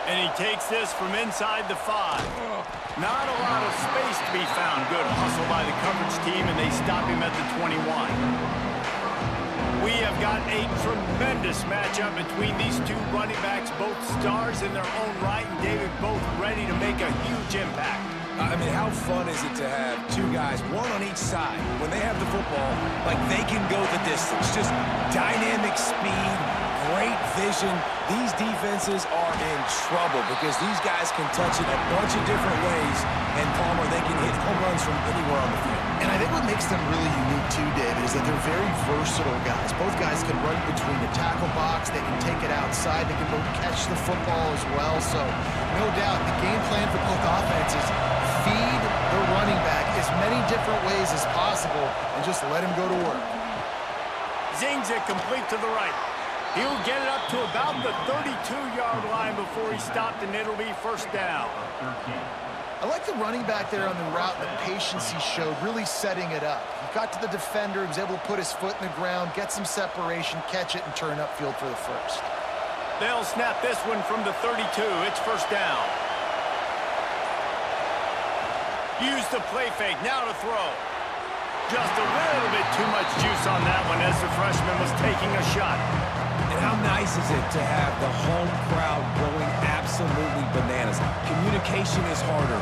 And he takes this from inside the 5. Not a lot of space to be found. Good hustle by the coverage team, and they stop him at the 21. We have got a tremendous matchup between these two running backs, both stars in their own right, and David, both ready to make a huge impact. I mean, how fun is it to have two guys, one on each side, when they have the football, like they can go the distance. Just dynamic speed, great vision. These defenses are in trouble because these guys can touch it a bunch of different ways, and Palmer, they can hit home runs from anywhere on the field. And I think what makes them really unique too, David, is that they're very versatile guys. Both guys can run between the tackle box. They can take it outside. They can both catch the football as well. So, no doubt, the game plan for both offenses, feed the running back as many different ways as possible and just let him go to work. Zings it complete to the right. He'll get it up to about the 32-yard line before he stopped, and it'll be first down. I like the running back there on the route, the patience he showed, really setting it up. He got to the defender, he was able to put his foot in the ground, get some separation, catch it, and turn upfield for the first. They'll snap this one from the 32. It's first down. Use the play fake, now to throw. Just a little bit too much juice on that one as the freshman was taking a shot. And how nice is it to have the home crowd going absolutely bananas? Communication is harder.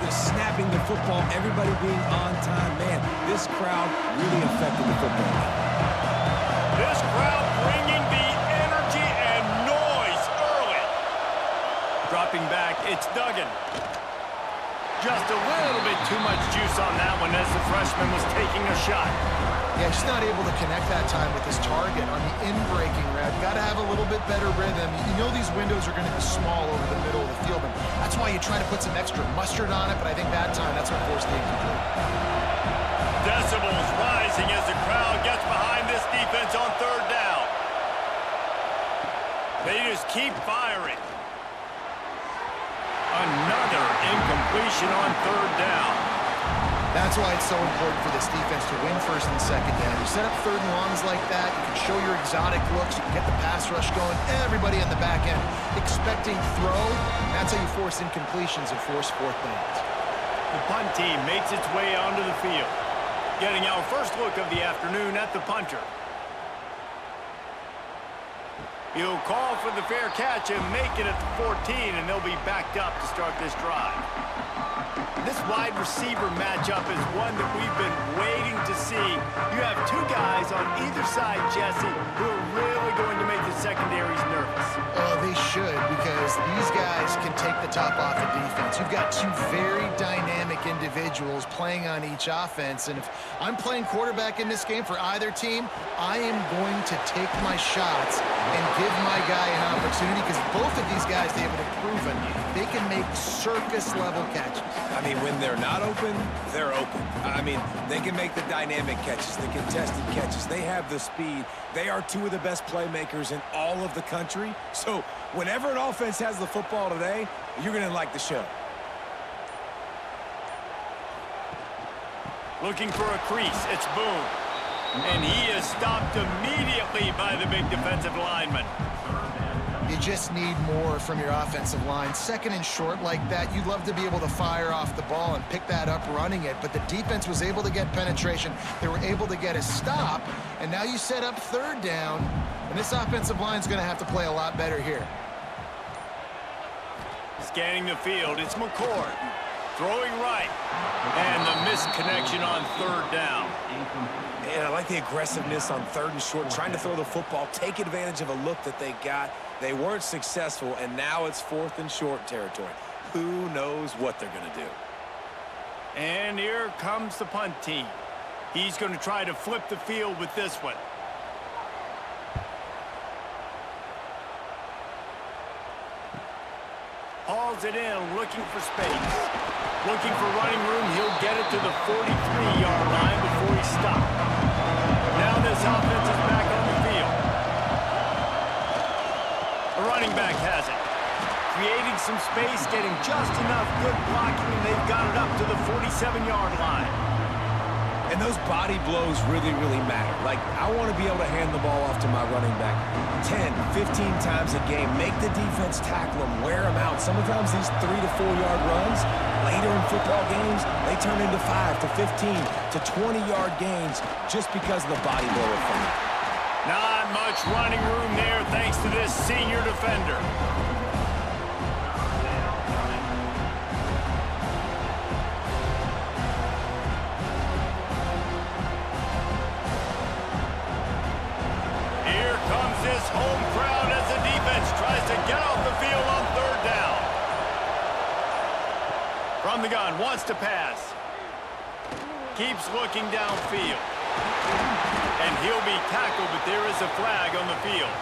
The snapping the football, everybody being on time. Man, this crowd really affected the football. This crowd bringing the energy and noise early. Dropping back, it's Duggan. Just a little bit too much juice on that one as the freshman was taking a shot. Yeah, he's not able to connect that time with his target on the in-breaking route. Got to have a little bit better rhythm. You know these windows are going to be small over the middle of the field, and that's why you try to put some extra mustard on it, but I think that time that's what forced the incomplete. Decibels rising as the crowd gets behind this defense on third down. They just keep firing. Another incompletion on third down. That's why it's so important for this defense to win first and second down. You set up third and longs like that, you can show your exotic looks, you can get the pass rush going, everybody on the back end expecting throw. That's how you force incompletions and force fourth downs. The punt team makes its way onto the field. Getting our first look of the afternoon at the punter. He'll call for the fair catch and make it at the 14, and they'll be backed up to start this drive. This wide receiver matchup is one that we've been waiting to see. You have two guys on either side, Jesse, who are really going to make the secondaries nervous. They should, because these guys can take the top off the defense. You've got two very dynamic individuals playing on each offense, and if I'm playing quarterback in this game for either team, I am going to take my shots and give my guy an opportunity, because both of these guys, they have proven they can make circus-level catches. I mean, when they're not open, they're open. I mean, they can make the dynamic catches, the contested catches. They have the speed. They are two of the best playmakers in all of the country. So whenever an offense has the football today, you're going to like the show. Looking for a crease, it's Boone. And he is stopped immediately by the big defensive lineman. You just need more from your offensive line. Second and short like that, you'd love to be able to fire off the ball and pick that up running it, but the defense was able to get penetration. They were able to get a stop, and now you set up third down, and this offensive line's going to have to play a lot better here. Scanning the field, it's McCord. Throwing right, and the misconnection on third down. And I like the aggressiveness on third and short, trying to throw the football, take advantage of a look that they got. They weren't successful, and now it's fourth and short territory. Who knows what they're going to do? And here comes the punt team. He's going to try to flip the field with this one. Hauls it in, looking for space. Looking for running room, he'll get it to the 43-yard line before he stopped. Now this offense is back on the field. The running back has it. Creating some space, getting just enough good blocking, and they've got it up to the 47-yard line. And those body blows really, really matter. Like, I want to be able to hand the ball off to my running back 10, 15 times a game. Make the defense tackle them, wear them out. Sometimes these 3 to 4 yard runs, later in football games, they turn into 5 to 15 to 20-yard gains just because of the body blow effect. Not much running room there thanks to this senior defender. This home crowd as the defense tries to get off the field on third down. From the gun, wants to pass. Keeps looking downfield. And he'll be tackled, but there is a flag on the field.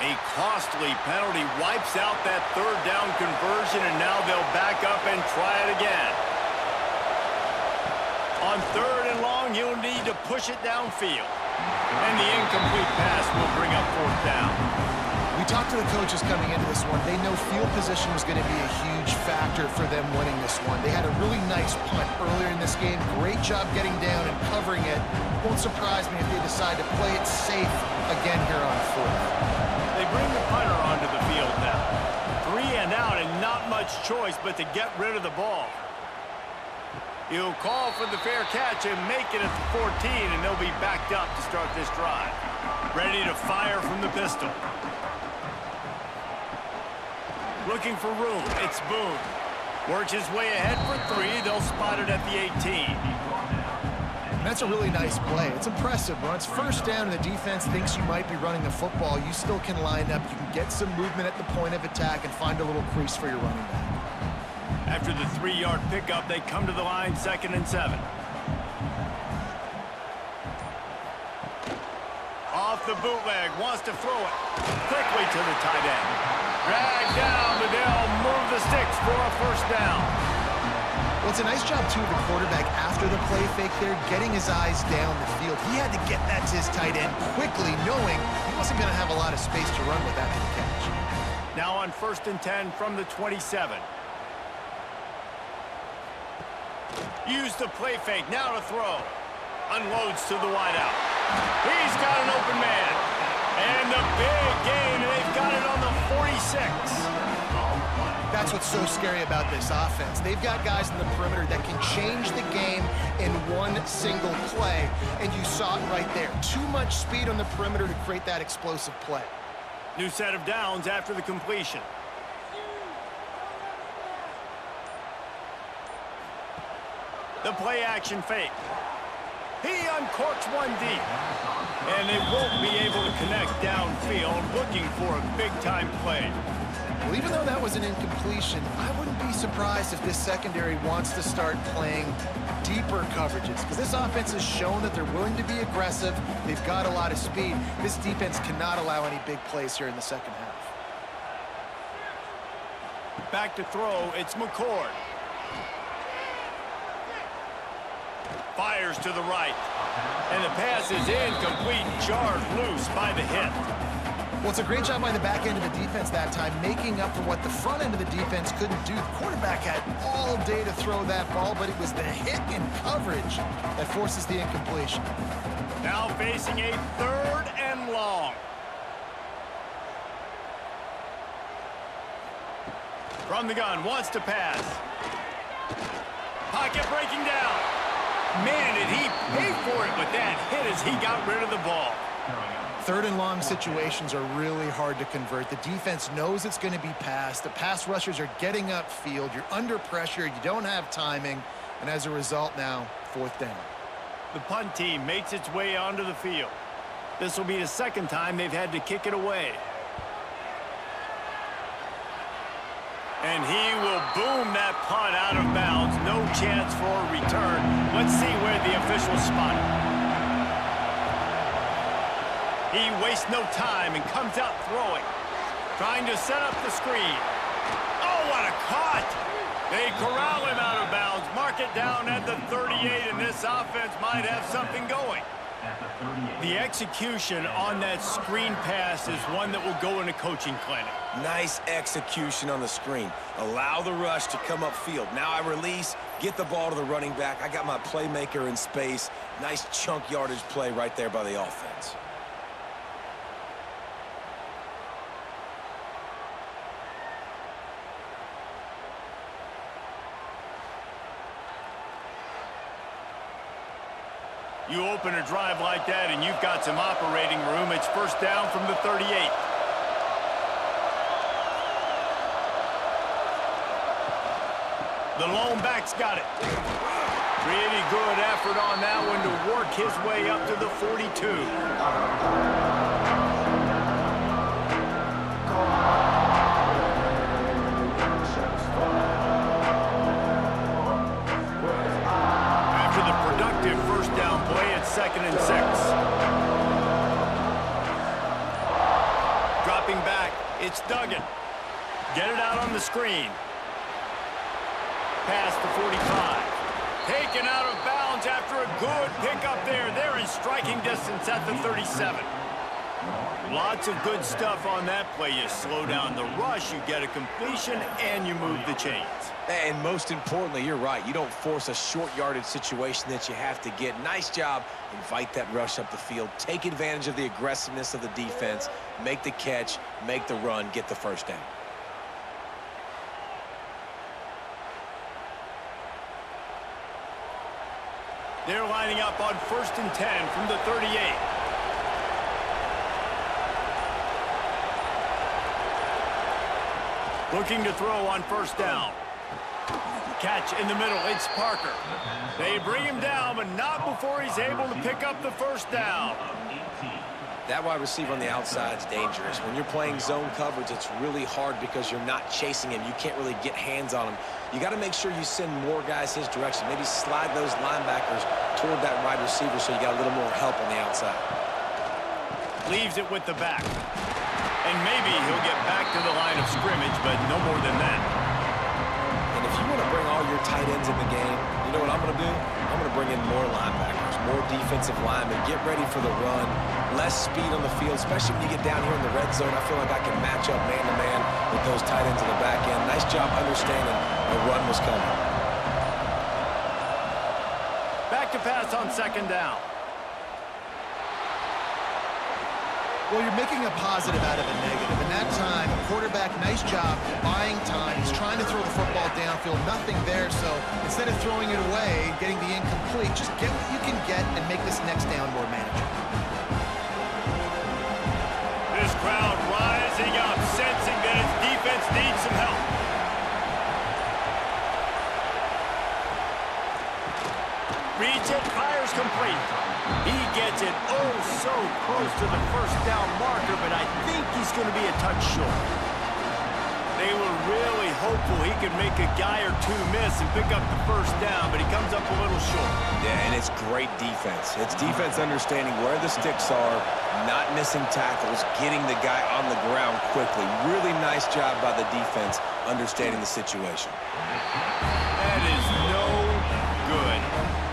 A costly penalty wipes out that third down conversion, and now they'll back up and try it again. On third and long, he'll need to push it downfield. And the incomplete pass will bring up fourth down. We talked to the coaches coming into this one. They know field position was going to be a huge factor for them winning this one. They had a really nice punt earlier in this game. Great job getting down and covering it. Won't surprise me if they decide to play it safe again here on fourth. They bring the punter onto the field now. 3 and out and not much choice but to get rid of the ball. He'll call for the fair catch and make it at the 14, and they'll be backed up to start this drive. Ready to fire from the pistol. Looking for room. It's Boone. Works his way ahead for 3. They'll spot it at the 18. And that's a really nice play. It's impressive. When it's first down and the defense thinks you might be running the football, you still can line up. You can get some movement at the point of attack and find a little crease for your running back. After the 3-yard pickup, they come to the line 2nd and 7. Off the bootleg, wants to throw it quickly to the tight end. Dragged down, but they'll move the sticks for a first down. Well, it's a nice job, too, of the quarterback after the play fake there, getting his eyes down the field. He had to get that to his tight end quickly, knowing he wasn't going to have a lot of space to run with after the catch. Now on 1st and 10 from the 27. Use the play fake, now to throw. Unloads to the wideout. He's got an open man. And the big gain, and they've got it on the 46. That's what's so scary about this offense. They've got guys in the perimeter that can change the game in one single play, and you saw it right there. Too much speed on the perimeter to create that explosive play. New set of downs after the completion. The play action fake. He uncorks one deep. And they won't be able to connect downfield, looking for a big-time play. Well, even though that was an incompletion, I wouldn't be surprised if this secondary wants to start playing deeper coverages, because this offense has shown that they're willing to be aggressive. They've got a lot of speed. This defense cannot allow any big plays here in the second half. Back to throw, it's McCord. Fires to the right. And the pass is incomplete, jarred loose by the hit. Well, it's a great job by the back end of the defense that time, making up for what the front end of the defense couldn't do. The quarterback had all day to throw that ball, but it was the hit in coverage that forces the incompletion. Now facing a 3rd and long. From the gun, wants to pass. Pocket breaking down. Man, did he pay for it with that hit as he got rid of the ball. 3rd and long situations are really hard to convert. The defense knows it's going to be passed. The pass rushers are getting upfield. You're under pressure. You don't have timing. And as a result now, 4th down. The punt team makes its way onto the field. This will be the 2nd time they've had to kick it away. And he will boom that punt out of bounds. No chance for a return. Let's see where the officials spot it. He wastes no time and comes out throwing. Trying to set up the screen. Oh, what a caught! They corral him out of bounds. Mark it down at the 38, and this offense might have something going. The execution on that screen pass is one that will go in a coaching clinic. Nice execution on the screen. Allow the rush to come upfield. Now I release, get the ball to the running back. I got my playmaker in space. Nice chunk yardage play right there by the offense. You open a drive like that and you've got some operating room. It's first down from the 38. The lone back's got it. Pretty good effort on that one to work his way up to the 42. First down play at 2nd and 6. Dropping back, it's Duggan. Get it out on the screen. Past the 45. Taken out of bounds after a good pickup there. They're in striking distance at the 37. Lots of good stuff on that play. You slow down the rush, you get a completion, and you move the chains. And most importantly, you're right. You don't force a short yardage situation that you have to get. Nice job. Invite that rush up the field. Take advantage of the aggressiveness of the defense. Make the catch, make the run, get the first down. They're lining up on 1st and 10 from the 38. Looking to throw on 1st down. Catch in the middle, it's Parker. They bring him down, but not before he's able to pick up the 1st down. That wide receiver on the outside is dangerous. When you're playing zone coverage, it's really hard because you're not chasing him. You can't really get hands on him. You got to make sure you send more guys his direction. Maybe slide those linebackers toward that wide receiver so you got a little more help on the outside. Leaves it with the back. And maybe he'll get back to the line of scrimmage, but no more than that. And if you want to bring all your tight ends in the game, you know what I'm going to do? I'm going to bring in more linebackers, more defensive linemen, get ready for the run, less speed on the field, especially when you get down here in the red zone. I feel like I can match up man-to-man with those tight ends in the back end. Nice job understanding the run was coming. Back to pass on 2nd down. Well, you're making a positive out of a negative. In that time, quarterback, nice job buying time. He's trying to throw the football downfield. Nothing there, so instead of throwing it away, getting the incomplete, just get what you can get and make this next down more manageable. This crowd rising up, sensing that its defense needs some help. Reads it, fires complete. He gets it oh so close to the 1st down marker, but I think he's going to be a touch short. They were really hopeful he could make a guy or two miss and pick up the 1st down, but he comes up a little short. Yeah, and it's great defense. It's defense understanding where the sticks are, not missing tackles, getting the guy on the ground quickly. Really nice job by the defense understanding the situation. That is no good.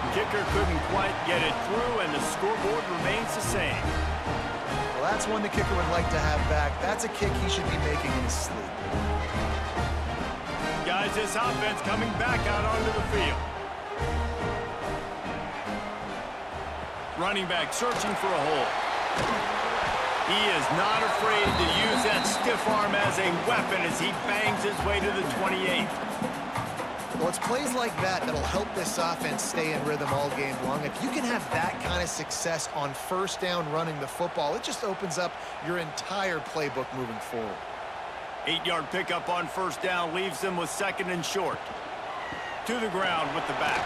Kicker couldn't quite get it through, and the scoreboard remains the same. Well, that's one the kicker would like to have back. That's a kick he should be making in his sleep. Guys, this offense coming back out onto the field. Running back searching for a hole. He is not afraid to use that stiff arm as a weapon as he bangs his way to the 28. Well, it's plays like that that'll help this offense stay in rhythm all game long. If you can have that kind of success on 1st down running the football, it just opens up your entire playbook moving forward. 8-yard pickup on 1st down leaves them with 2nd and short. To the ground with the back.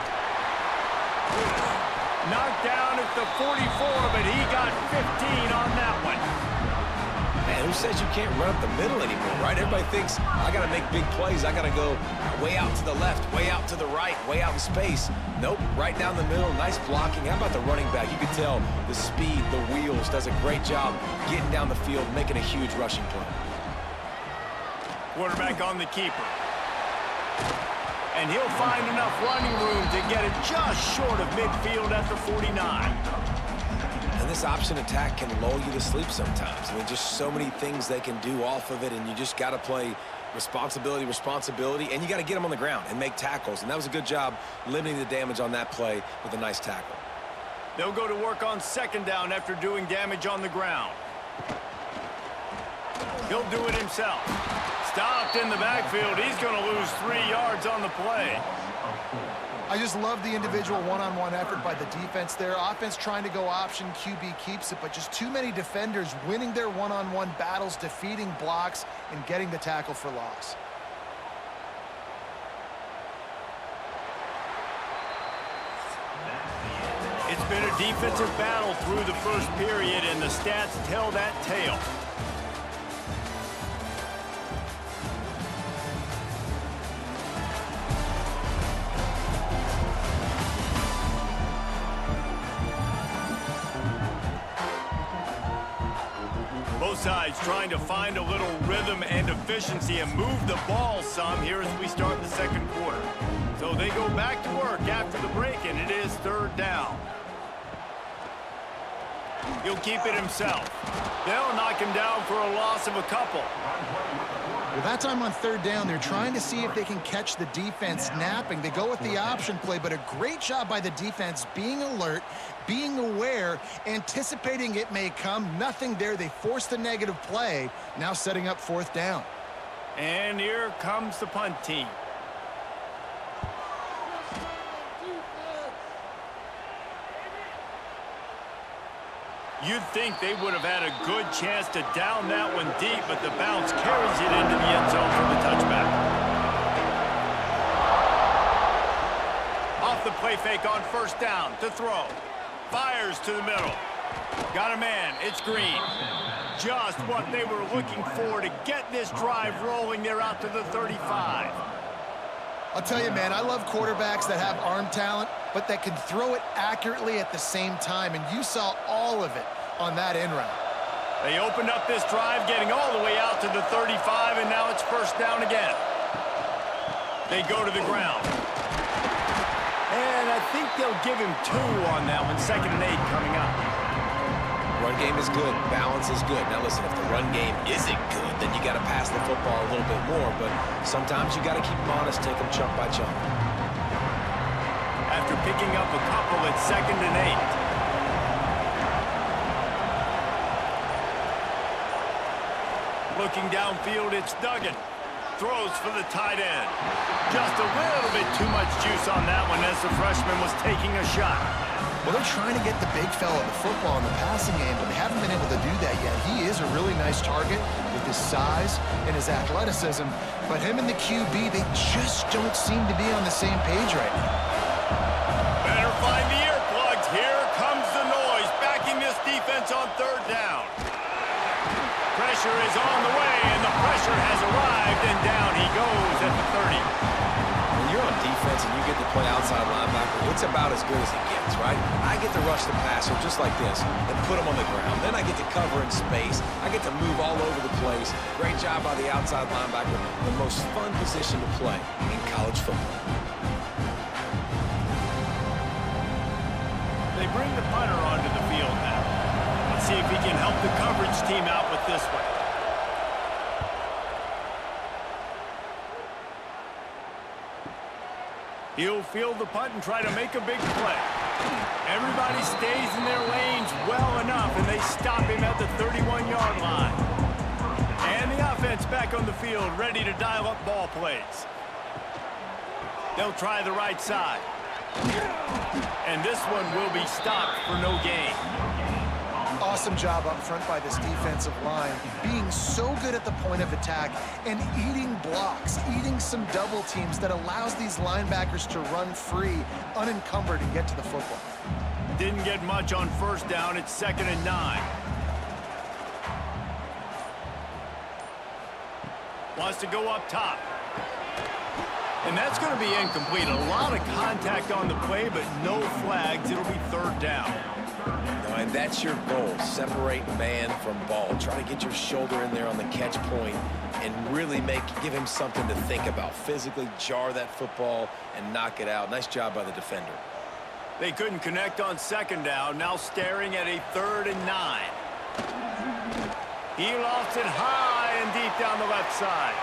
Knocked down at the 44, but he got 15 on that one. Man, who says you can't run up the middle anymore, right? Everybody thinks, I got to make big plays. I got to go way out to the left, way out to the right, way out in space. Nope, right down the middle, nice blocking. How about the running back? You can tell the speed, the wheels, does a great job getting down the field, making a huge rushing play. Quarterback on the keeper. And he'll find enough running room to get it just short of midfield at the 49. this option attack can lull you to sleep sometimes. I mean, just so many things they can do off of it, and you just got to play responsibility, and you got to get them on the ground and make tackles. And that was a good job limiting the damage on that play with a nice tackle. They'll go to work on second down after doing damage on the ground. He'll do it himself. Stopped in the backfield. He's going to lose 3 yards on the play. I just love the individual one-on-one effort by the defense there. Offense trying to go option, QB keeps it, but just too many defenders winning their one-on-one battles, defeating blocks, and getting the tackle for loss. It's been a defensive battle through the first period, and the stats tell that tale. Both sides trying to find a little rhythm and efficiency and move the ball some here as we start the second quarter. So they go back to work after the break, and it is third down. He'll keep it himself. They'll knock him down for a loss of a couple. Well, that time on third down, they're trying to see if they can catch the defense napping. They go with the option play, but a great job by the defense being alert, being aware, anticipating it may come. Nothing there. They force the negative play, now setting up fourth down. And here comes the punt team. You'd think they would have had a good chance to down that one deep, but the bounce carries it into the end zone for the touchback. Off the play fake on first down to throw. Fires to the middle. Got a man. It's Green. Just what they were looking for to get this drive rolling. They're out to the 35. I'll tell you, man, I love quarterbacks that have arm talent, but that can throw it accurately at the same time, and you saw all of it on that end route. They opened up this drive, getting all the way out to the 35, and now it's first down again. They go to the ground. And I think they'll give him 2 on that one. 2nd and 8 coming up. Run game is good. Balance is good. Now, listen, if the run game isn't good, then you got to pass the football a little bit more. But sometimes you got to keep them honest, take them chunk by chunk. After picking up a couple, it's 2nd and 8. Looking downfield, it's Duggan. Throws for the tight end. Just a little bit too much juice on that one as the freshman was taking a shot. Well, they're trying to get the big fella the football in the passing game, but they haven't been able to do that yet. He is a really nice target with his size and his athleticism, but him and the QB, they just don't seem to be on the same page right now. Better find the earplugs. Here comes the noise, backing this defense on third down. Pressure is on the way, and the pressure has arrived, and down he goes at the 30. When you're on defense and you get to play outside linebacker, it's about as good as it gets, right? I get to rush the passer just like this and put him on the ground. Then I get to cover in space. I get to move all over the place. Great job by the outside linebacker. The most fun position to play in college football. They bring the punter onto the field now. Let's see if he can help the coverage team out with this one. He'll field the punt and try to make a big play. Everybody stays in their lanes well enough, and they stop him at the 31-yard line. And the offense back on the field, ready to dial up ball plays. They'll try the right side. And this one will be stopped for no gain. Awesome job up front by this defensive line, being so good at the point of attack and eating blocks, eating some double teams that allows these linebackers to run free, unencumbered, and get to the football. Didn't get much on first down. It's 2nd and 9. Wants to go up top. And that's going to be incomplete. A lot of contact on the play, but no flags. It'll be third down. And that's your goal. Separate man from ball. Try to get your shoulder in there on the catch point and really give him something to think about. Physically jar that football and knock it out. Nice job by the defender. They couldn't connect on second down, now staring at a 3rd and 9. He lofts it high and deep down the left side.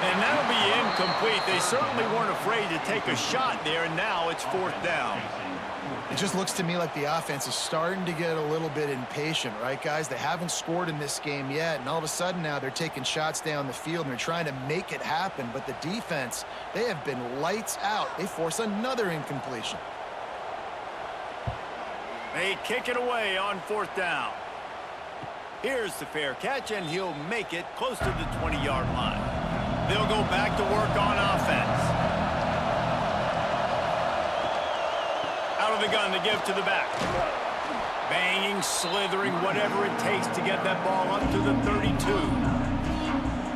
And that'll be incomplete. They certainly weren't afraid to take a shot there, and now it's 4th down. It just looks to me like the offense is starting to get a little bit impatient, right, guys? They haven't scored in this game yet, and all of a sudden now they're taking shots down the field, and they're trying to make it happen. But the defense, they have been lights out. They force another incompletion. They kick it away on 4th down. Here's the fair catch, and he'll make it close to the 20-yard line. They'll go back to work on offense. Out of the gun to give to the back. Banging, slithering, whatever it takes to get that ball up to the 32.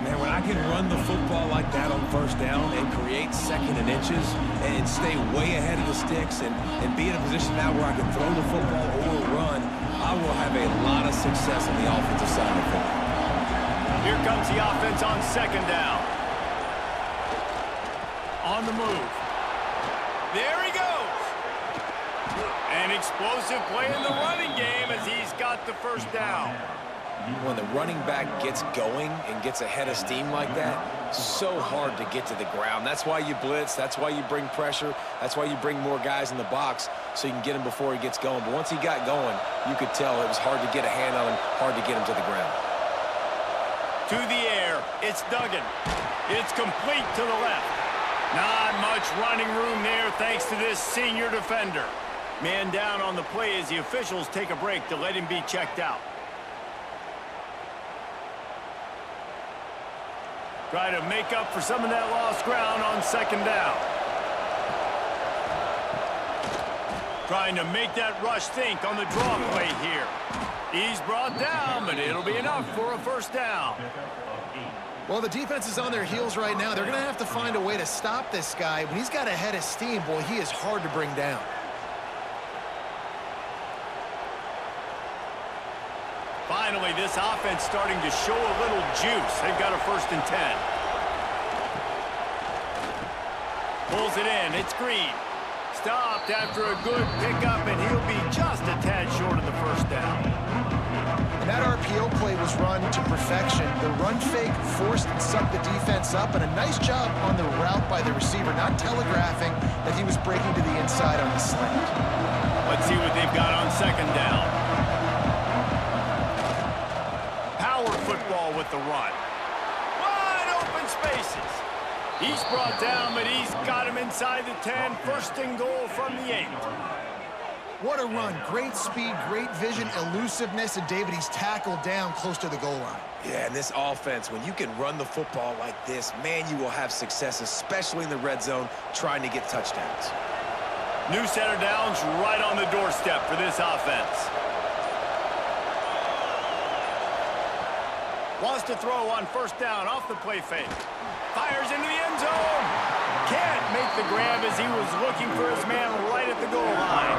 Man, when I can run the football like that on 1st down and create 2nd and inches and stay way ahead of the sticks and be in a position now where I can throw the football or run, I will have a lot of success on the offensive side of the football. Here comes the offense on 2nd down. On the move. There he goes. An explosive play in the running game as he's got the 1st down. When the running back gets going and gets ahead of steam like that, it's so hard to get to the ground. That's why you blitz. That's why you bring pressure. That's why you bring more guys in the box so you can get him before he gets going. But once he got going, you could tell it was hard to get a hand on him, hard to get him to the ground. To the air. It's Duggan. It's complete to the left. Not much running room there thanks to this senior defender. Man down on the play as the officials take a break to let him be checked out. Try to make up for some of that lost ground on 2nd down. Trying to make that rush think on the draw play here. He's brought down, but it'll be enough for a 1st down. Well, the defense is on their heels right now. They're going to have to find a way to stop this guy. When he's got a head of steam, boy, he is hard to bring down. Finally, this offense starting to show a little juice. They've got a 1st and 10. Pulls it in. It's Green. Stopped after a good pickup, and he'll be just a tad short of the 1st down. And that RPO play was run to perfection. The run fake forced and sucked the defense up, and a nice job on the route by the receiver, not telegraphing that he was breaking to the inside on the slant. Let's see what they've got on 2nd down. Power football with the run. Wide open spaces. He's brought down, but he's got him inside the 10. 1st and goal from the 8. What a run. Great speed, great vision, elusiveness, and David, he's tackled down close to the goal line. Yeah, and this offense, when you can run the football like this, man, you will have success, especially in the red zone, trying to get touchdowns. New set of downs right on the doorstep for this offense. Wants to throw on 1st down off the play fake. Fires into the end zone. Can't make the grab as he was looking for his man right at the goal line.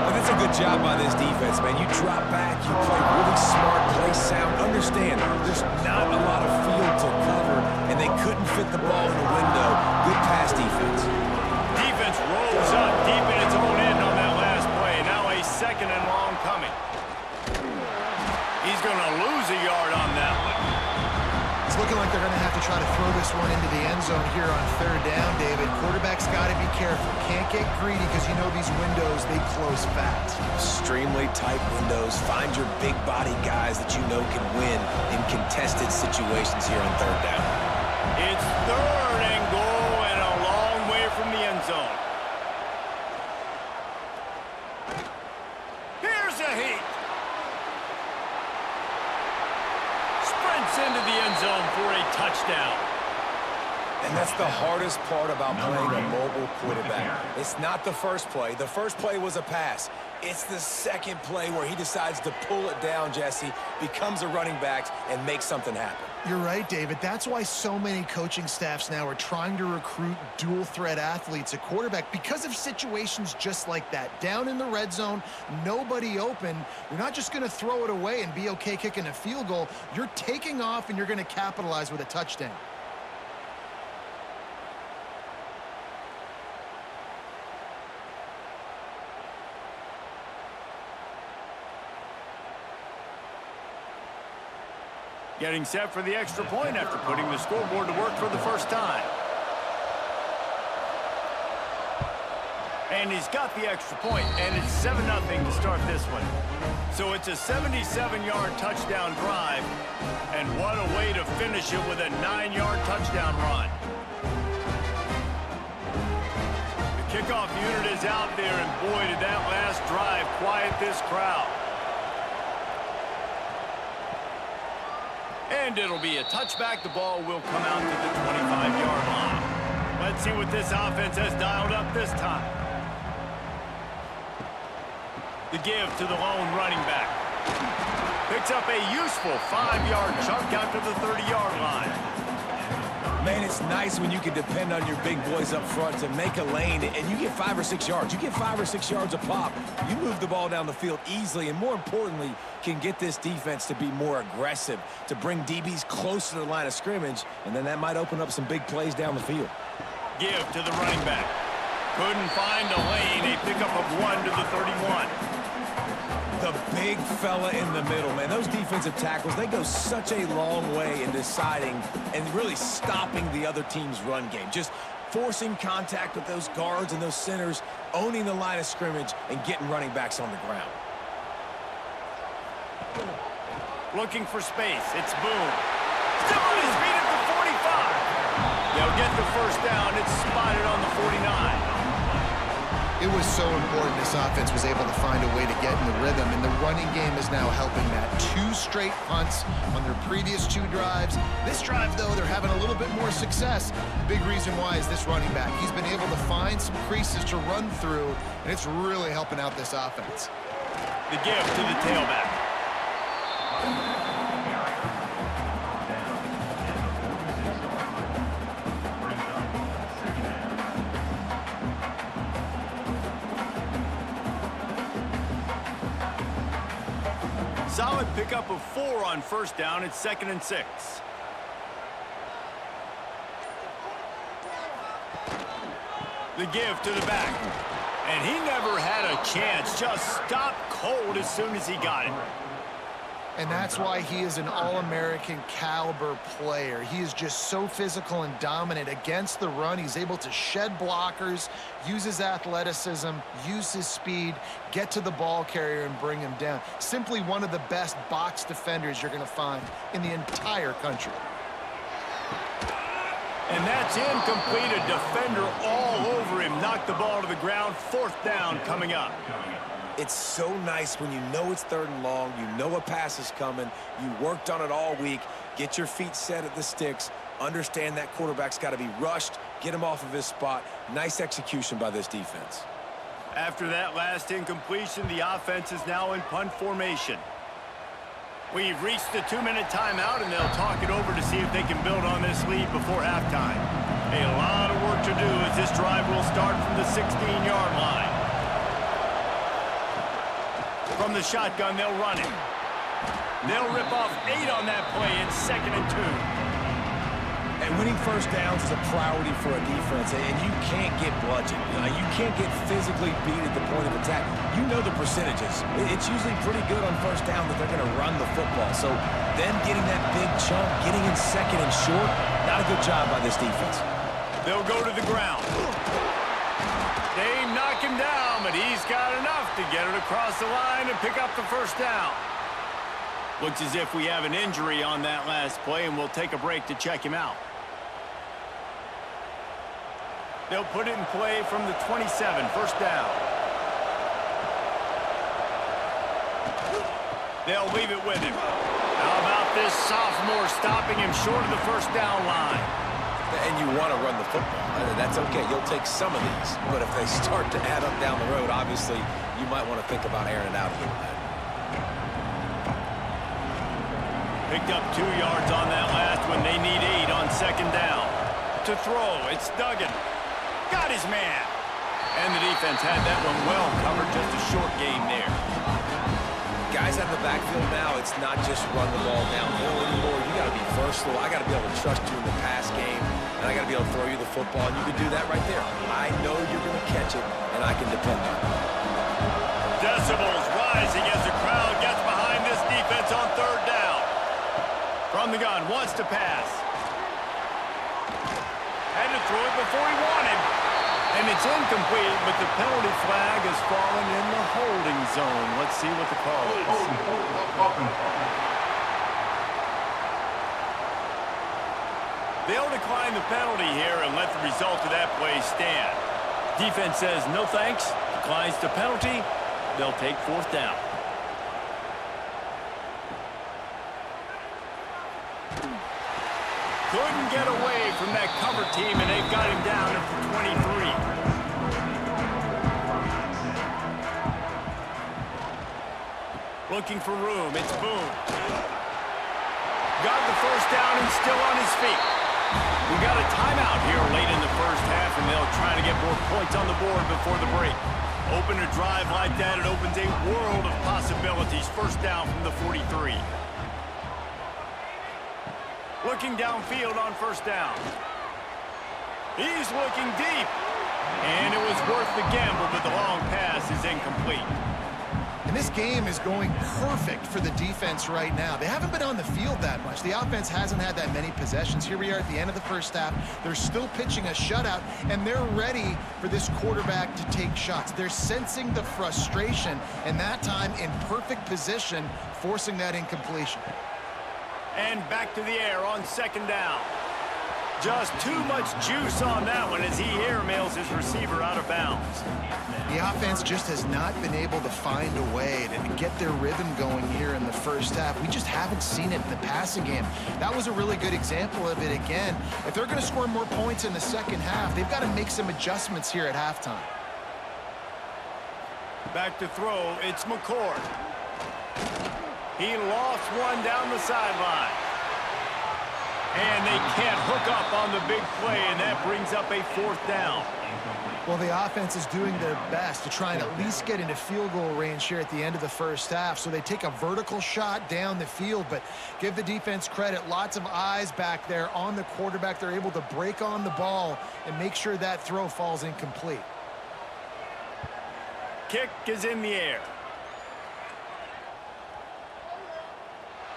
But it's a good job by this defense, man. You drop back, you play really smart, play sound. Understand, there's not a lot of field to cover, and they couldn't fit the ball in the window. Good pass defense. Defense rolls up deep in its own end on that last play. Now a 2nd and long coming. He's going to lose a yard on that one. It's looking like they're going to have to try to throw this one into the end zone here on 3rd down, David. Quarterback's got to be careful. Can't get greedy because you know these windows, they close fast. Extremely tight windows. Find your big body guys that you know can win in contested situations here on 3rd down. It's 3rd and goal and a long way from the end zone. Here's a heat. Into the end zone for a touchdown. And that's the hardest part about playing a mobile quarterback. It's not the first play. The first play was a pass. It's the second play where he decides to pull it down, Jesse, becomes a running back, and makes something happen. You're right, David. That's why so many coaching staffs now are trying to recruit dual-threat athletes at quarterback because of situations just like that. Down in the red zone, nobody open. You're not just going to throw it away and be okay kicking a field goal. You're taking off, and you're going to capitalize with a touchdown. Getting set for the extra point after putting the scoreboard to work for the first time. And he's got the extra point, and it's 7-0 to start this one. So it's a 77-yard touchdown drive, and what a way to finish it with a 9-yard touchdown run. The kickoff unit is out there, and boy, did that last drive quiet this crowd. And it'll be a touchback. The ball will come out to the 25-yard line. Let's see what this offense has dialed up this time. The give to the lone running back. Picks up a useful 5-yard chunk out to the 30-yard line. Man, it's nice when you can depend on your big boys up front to make a lane, and you get 5 or 6 yards. You get 5 or 6 yards a pop. You move the ball down the field easily, and more importantly, can get this defense to be more aggressive, to bring DBs close to the line of scrimmage, and then that might open up some big plays down the field. Give to the running back. Couldn't find a lane. A pickup of 1 to the 31. The big fella in the middle, man. Those defensive tackles, they go such a long way in deciding and really stopping the other team's run game. Just forcing contact with those guards and those centers, owning the line of scrimmage, and getting running backs on the ground. Looking for space. It's Boone. Still on his feet at the 45. They'll get the first down. It's spotted on the 49. It was so important this offense was able to find a way to get in the rhythm, and the running game is now helping that. 2 straight punts on their previous 2 drives. This drive, though, they're having a little bit more success. Big reason why is this running back. He's been able to find some creases to run through, and it's really helping out this offense. The give to the tailback. Solid pickup of 4 on first down. It's 2nd and 6. The give to the back. And he never had a chance. Just stopped cold as soon as he got it. And that's why he is an All-American caliber player. He is just so physical and dominant against the run. He's able to shed blockers, use his athleticism, use his speed, get to the ball carrier and bring him down. Simply one of the best box defenders you're going to find in the entire country. And that's incomplete. A defender all over him. Knocked the ball to the ground. 4th down coming up. It's so nice when you know it's 3rd and long, you know a pass is coming, you worked on it all week, get your feet set at the sticks, understand that quarterback's got to be rushed, get him off of his spot. Nice execution by this defense. After that last incompletion, the offense is now in punt formation. We've reached the 2-minute timeout, and they'll talk it over to see if they can build on this lead before halftime. A lot of work to do as this drive will start from the 16-yard line. From the shotgun, they'll run it. They'll rip off 8 on that play. It's 2nd and 2. And winning first downs is a priority for a defense, and you can't get bludgeoned. You can't get physically beat at the point of attack. You know the percentages. It's usually pretty good on first down that they're going to run the football. So them getting that big chunk, getting in 2nd and short, not a good job by this defense. They'll go to the ground. They knock him down, but he's got enough to get it across the line and pick up the first down. Looks as if we have an injury on that last play, and we'll take a break to check him out. They'll put it in play from the 27, first down. They'll leave it with him. How about this sophomore stopping him short of the first down line? And you want to run the football. That's okay. You'll take some of these. But if they start to add up down the road, obviously, you might want to think about airing it out a little bit. Picked up 2 yards on that last one. They need 8 on 2nd down. To throw, it's Duggan. Got his man. And the defense had that one well covered. Just a short game there. Guys out of the backfield now, it's not just run the ball downhill anymore. You got to be versatile. I got to be able to trust you in the pass game, and I got to be able to throw you the football, and you can do that right there. I know you're going to catch it, and I can depend on it. Decibels rising as the crowd gets behind this defense on 3rd down. From On the gun, wants to pass. Had to throw it before he wanted. And it's incomplete, but the penalty flag has fallen in the holding zone. Let's see what the call is. They'll decline the penalty here and let the result of that play stand. Defense says no thanks, declines the penalty. They'll take fourth down. Couldn't get away from that cover team, and they've got him down at the 23. Looking for room, it's Boone. Got the first down and still on his feet. We got a timeout here late in the first half, and they'll try to get more points on the board before the break. Open a drive like that, it opens a world of possibilities. First down from the 43. Looking downfield on first down. He's looking deep. And it was worth the gamble, but the long pass is incomplete. And this game is going perfect for the defense right now. They haven't been on the field that much. The offense hasn't had that many possessions. Here we are at the end of the first half. They're still pitching a shutout, and they're ready for this quarterback to take shots. They're sensing the frustration, and that time in perfect position, forcing that incompletion. And back to the air on second down. Just too much juice on that one as he airmails his receiver out of bounds. The offense just has not been able to find a way to get their rhythm going here in the first half. We just haven't seen it in the passing game. That was a really good example of it again. If they're going to score more points in the second half, they've got to make some adjustments here at halftime. Back to throw, it's McCord. He lost one down the sideline. And they can't hook up on the big play, and that brings up a fourth down. Well, the offense is doing their best to try and at least get into field goal range here at the end of the first half. So they take a vertical shot down the field, but give the defense credit. Lots of eyes back there on the quarterback. They're able to break on the ball and make sure that throw falls incomplete. Kick is in the air.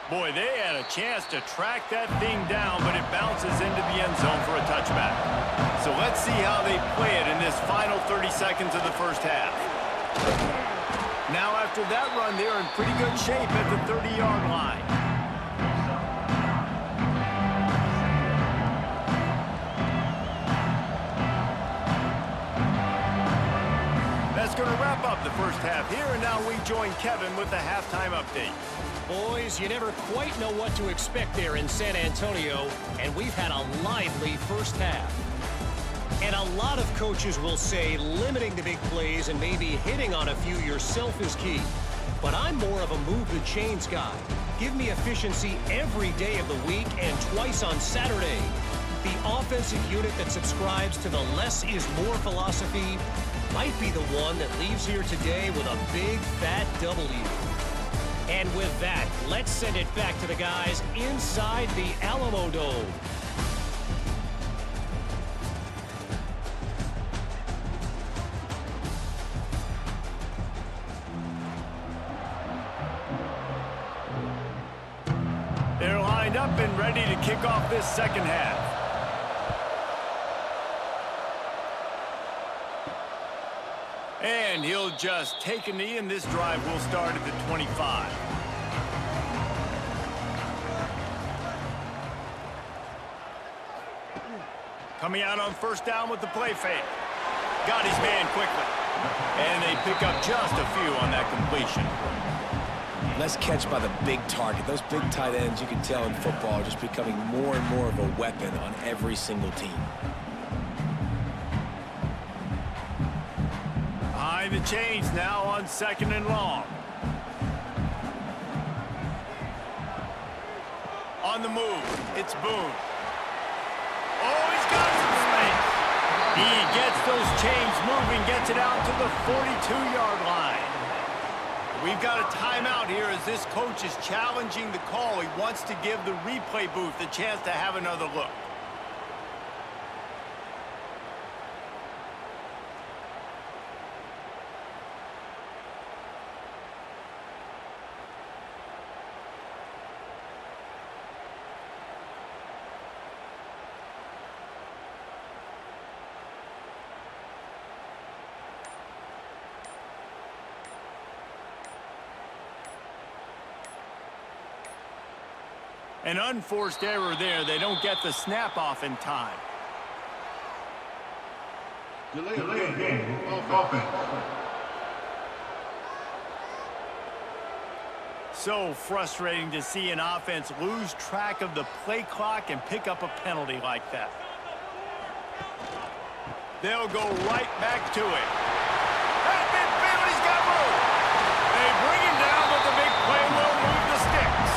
Boy, they had a chance to track that thing down, but it bounces into the end zone for a touchback. So let's see how they play it in this final 30 seconds of the first half. Now after that run, they're in pretty good shape at the 30-yard line. That's going to wrap up the first half here, and now we join Kevin with the halftime update. Boys, you never quite know what to expect there in San Antonio, and we've had a lively first half. And a lot of coaches will say limiting the big plays and maybe hitting on a few yourself is key. But I'm more of a move the chains guy. Give me efficiency every day of the week and twice on Saturday. The offensive unit that subscribes to the less is more philosophy might be the one that leaves here today with a big fat W. And with that, let's send it back to the guys inside the Alamo Dome. They're lined up and ready to kick off this second half. And he'll just take a knee, and this drive will start at the 25. Coming out on first down with the play fake. Got his man quickly. And they pick up just a few on that completion. Nice catch by the big target. Those big tight ends, you can tell in football, are just becoming more and more of a weapon on every single team. Behind the chains now on second and long. On the move, it's Boone. Oh, he's got some space. He gets those chains moving, gets it out to the 42-yard line. We've got a timeout here as this coach is challenging the call. He wants to give the replay booth a chance to have another look. An unforced error there. They don't get the snap off in time. Delay of game. Offense. So frustrating to see an offense lose track of the play clock and pick up a penalty like that. They'll go right back to it. That midfield, he's got room. They bring him down, but the big play will move the sticks.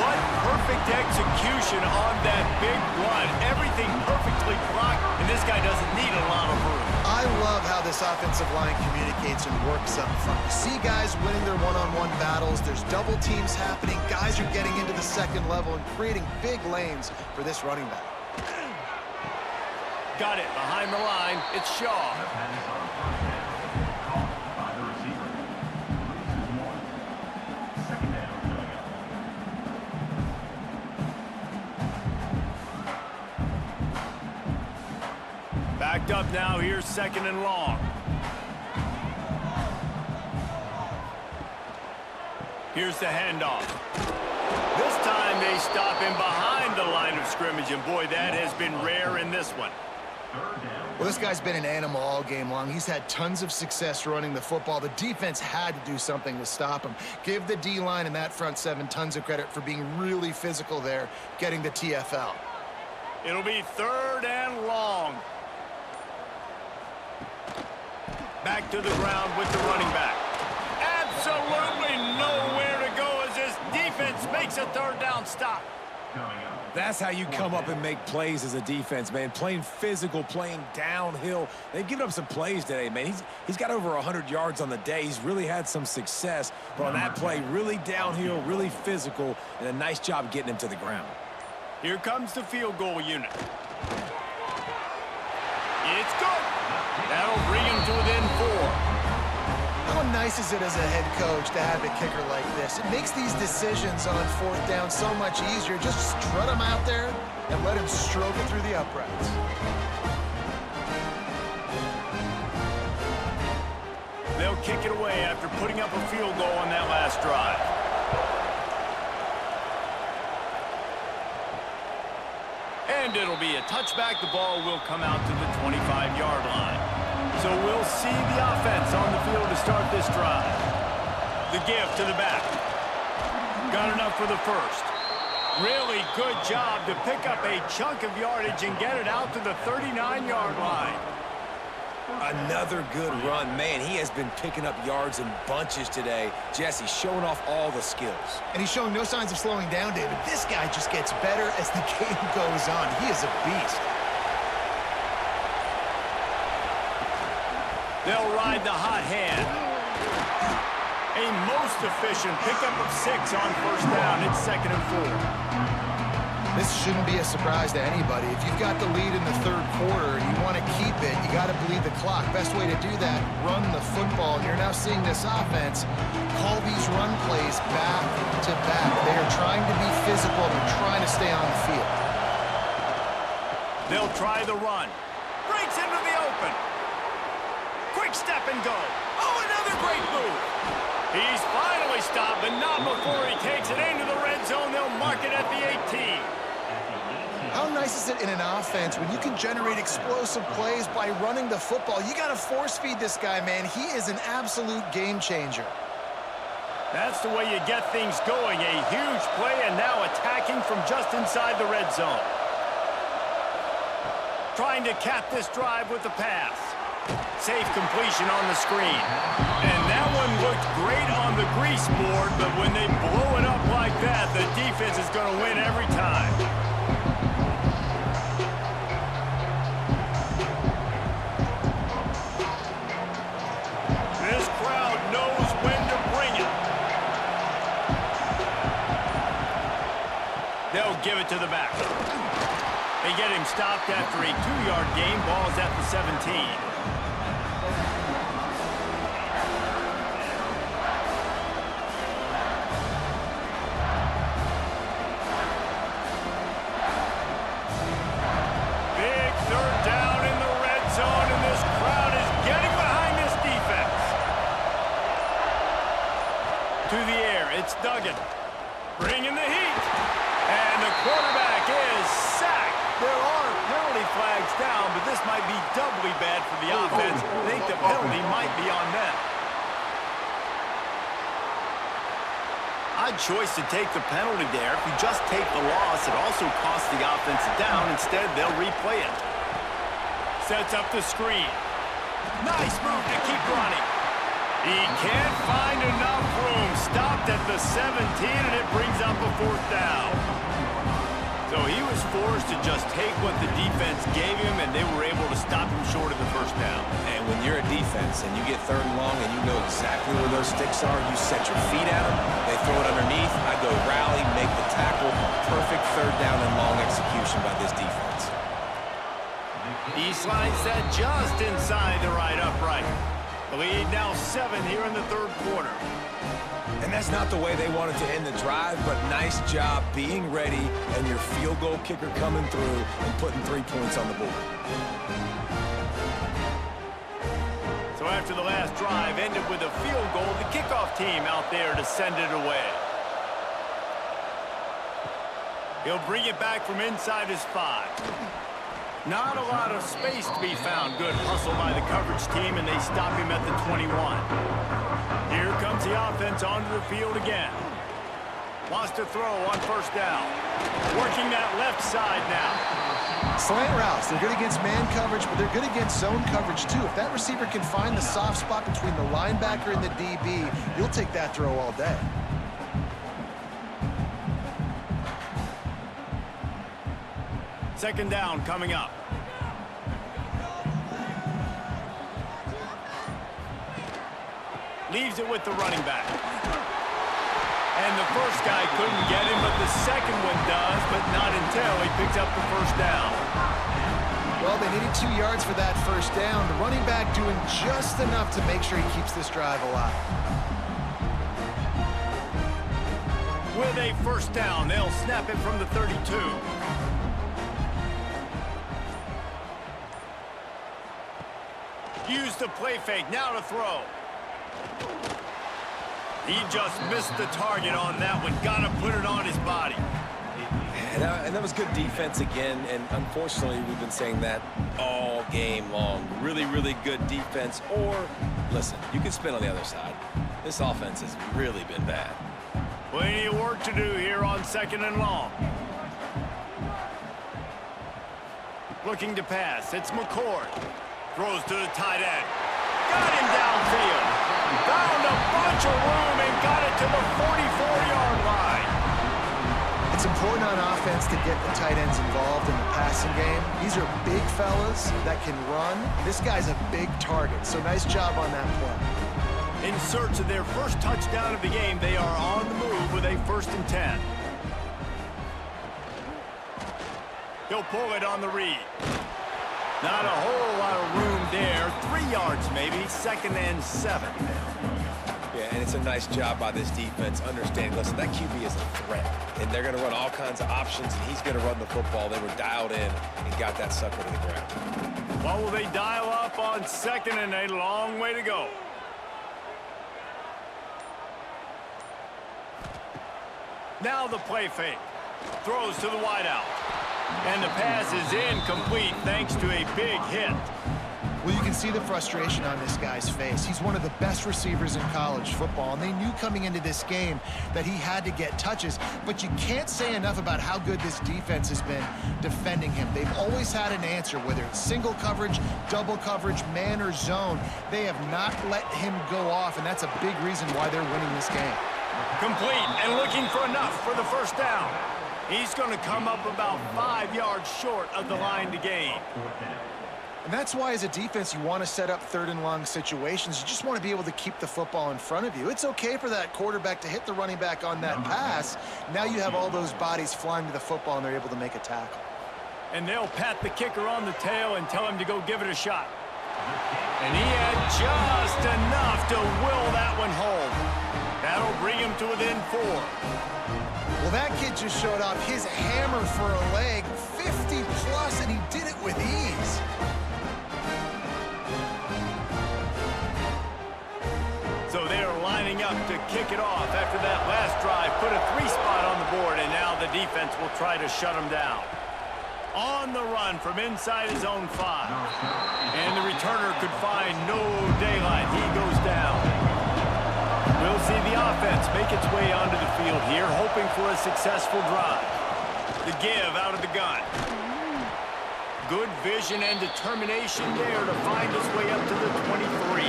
What perfect execution on that big run. Everything perfectly blocked, and this guy doesn't need a lot of room. I love how this offensive line communicates and works up front. You see guys winning their one-on-one battles. There's double teams happening. Guys are getting into the second level and creating big lanes for this running back. Got it behind the line. It's Shaw. Backed up now. Here's second and long. Here's the handoff. This time they stop him behind the line of scrimmage, and boy, that has been rare in this one. Well, this guy's been an animal all game long. He's had tons of success running the football. The defense had to do something to stop him. Give the D-line and that front seven tons of credit for being really physical there, getting the TFL. It'll be third and long. Back to the ground with the running back. Absolutely nowhere to go as this defense makes a third down stop. That's how you come up and make plays as a defense, man. Playing physical, playing downhill. They've given up some plays today, man. He's got over 100 yards on the day. He's really had some success. But on that play, really downhill, really physical, and a nice job getting him to the ground. Here comes the field goal unit. It's good. That'll bring him to within 4. How nice is it as a head coach to have a kicker like this? It makes these decisions on fourth down so much easier. Just strut him out there and let him stroke it through the uprights. They'll kick it away after putting up a field goal on that last drive. And it'll be a touchback. The ball will come out to the 25-yard line. So we'll see the offense on the field to start this drive. The give to the back. Got enough for the first. Really good job to pick up a chunk of yardage and get it out to the 39-yard line. Another good run. Man, he has been picking up yards in bunches today. Jesse showing off all the skills. And he's showing no signs of slowing down, David. This guy just gets better as the game goes on. He is a beast. They'll ride the hot hand. A most efficient pickup of 6 on first down. It's second and 4. This shouldn't be a surprise to anybody. If you've got the lead in the third quarter and you want to keep it, you got to bleed the clock. Best way to do that, run the football. And you're now seeing this offense call these run plays back to back. They are trying to be physical. They're trying to stay on the field. They'll try the run. Breaks into the open. Quick step and go. Oh, another great move. He's finally stopped, but not before he takes it into the red zone. They'll mark it at the 18. How nice is it in an offense when you can generate explosive plays by running the football? You got to force feed this guy, man. He is an absolute game changer. That's the way you get things going. A huge play and now attacking from just inside the red zone. Trying to cap this drive with the pass. Safe completion on the screen. And that one looked great on the grease board, but when they blow it up like that, the defense is going to win every time. This crowd knows when to bring it. They'll give it to the back. They get him stopped after a 2-yard gain. Ball is at the 17. Bringing the heat. And the quarterback is sacked. There are penalty flags down, but this might be doubly bad for the offense. I think the penalty might be on them. Odd choice to take the penalty there. If you just take the loss, it also costs the offense down. Instead, they'll replay it. Sets up the screen. Nice move to keep running. He can't find enough room. Stopped at the 17, and it brings up a 4th down. So he was forced to just take what the defense gave him, and they were able to stop him short of the 1st down. And when you're a defense and you get 3rd and long and you know exactly where those sticks are, you set your feet at them, they throw it underneath, I go rally, make the tackle. Perfect 3rd down and long execution by this defense. He slides that just inside the right upright. The lead now 7 here in the 3rd quarter. And that's not the way they wanted to end the drive, but nice job being ready and your field goal kicker coming through and putting 3 points on the board. So after the last drive ended with a field goal, the kickoff team out there to send it away. He'll bring it back from inside his 5. Not a lot of space to be found. Good hustle by the coverage team, and they stop him at the 21. Here comes the offense onto the field again. Wants to throw on 1st down. Working that left side now. Slant routes, they're good against man coverage, but they're good against zone coverage too. If that receiver can find the soft spot between the linebacker and the DB, you'll take that throw all day. Second down coming up. Leaves it with the running back. And the first guy couldn't get him, but the second one does, but not until he picks up the 1st down. Well, they needed 2 yards for that 1st down. The running back doing just enough to make sure he keeps this drive alive. With a 1st down, they'll snap it from the 32. Use the play fake, now to throw. He just missed the target on that one. Got to put it on his body. And that was good defense again, and unfortunately, we've been saying that all game long. Really, really good defense, or, listen, you can spin on the other side. This offense has really been bad. Plenty of work to do here on 2nd and long. Looking to pass, it's McCord. Throws to the tight end. Got him downfield. Found a bunch of room and got it to the 44-yard line. It's important on offense to get the tight ends involved in the passing game. These are big fellas that can run. This guy's a big target, so nice job on that play. In search of their 1st touchdown of the game, they are on the move with a 1st and 10. He'll pull it on the read. Not a whole lot of room there. 3 yards maybe, 2nd and 7. Yeah, and it's a nice job by this defense understanding, listen, that QB is a threat, and they're going to run all kinds of options, and he's going to run the football. They were dialed in and got that sucker to the ground. What will they dial up on 2nd and a long way to go? Now the play fake. Throws to the wideout. And the pass is incomplete thanks to a big hit. Well, you can see the frustration on this guy's face. He's one of the best receivers in college football, and they knew coming into this game that he had to get touches, but you can't say enough about how good this defense has been defending him. They've always had an answer, whether it's single coverage, double coverage, man or zone. They have not let him go off, and that's a big reason why they're winning this game. Complete and looking for enough for the 1st down. He's going to come up about 5 yards short of the line to gain. And that's why, as a defense, you want to set up 3rd and long situations. You just want to be able to keep the football in front of you. It's okay for that quarterback to hit the running back on that pass. Now you have all those bodies flying to the football, and they're able to make a tackle. And they'll pat the kicker on the tail and tell him to go give it a shot. And he had just enough to will that one home. That'll bring him to within 4. Well, that kid just showed off his hammer for a leg, 50-plus, and he did it with ease. So they're lining up to kick it off after that last drive. Put a 3-spot on the board, and now the defense will try to shut them down. On the run from inside his own 5. And the returner could find no daylight. He goes down. We'll see the offense make its way onto the field here, hoping for a successful drive. The give out of the gun. Good vision and determination there to find his way up to the 23.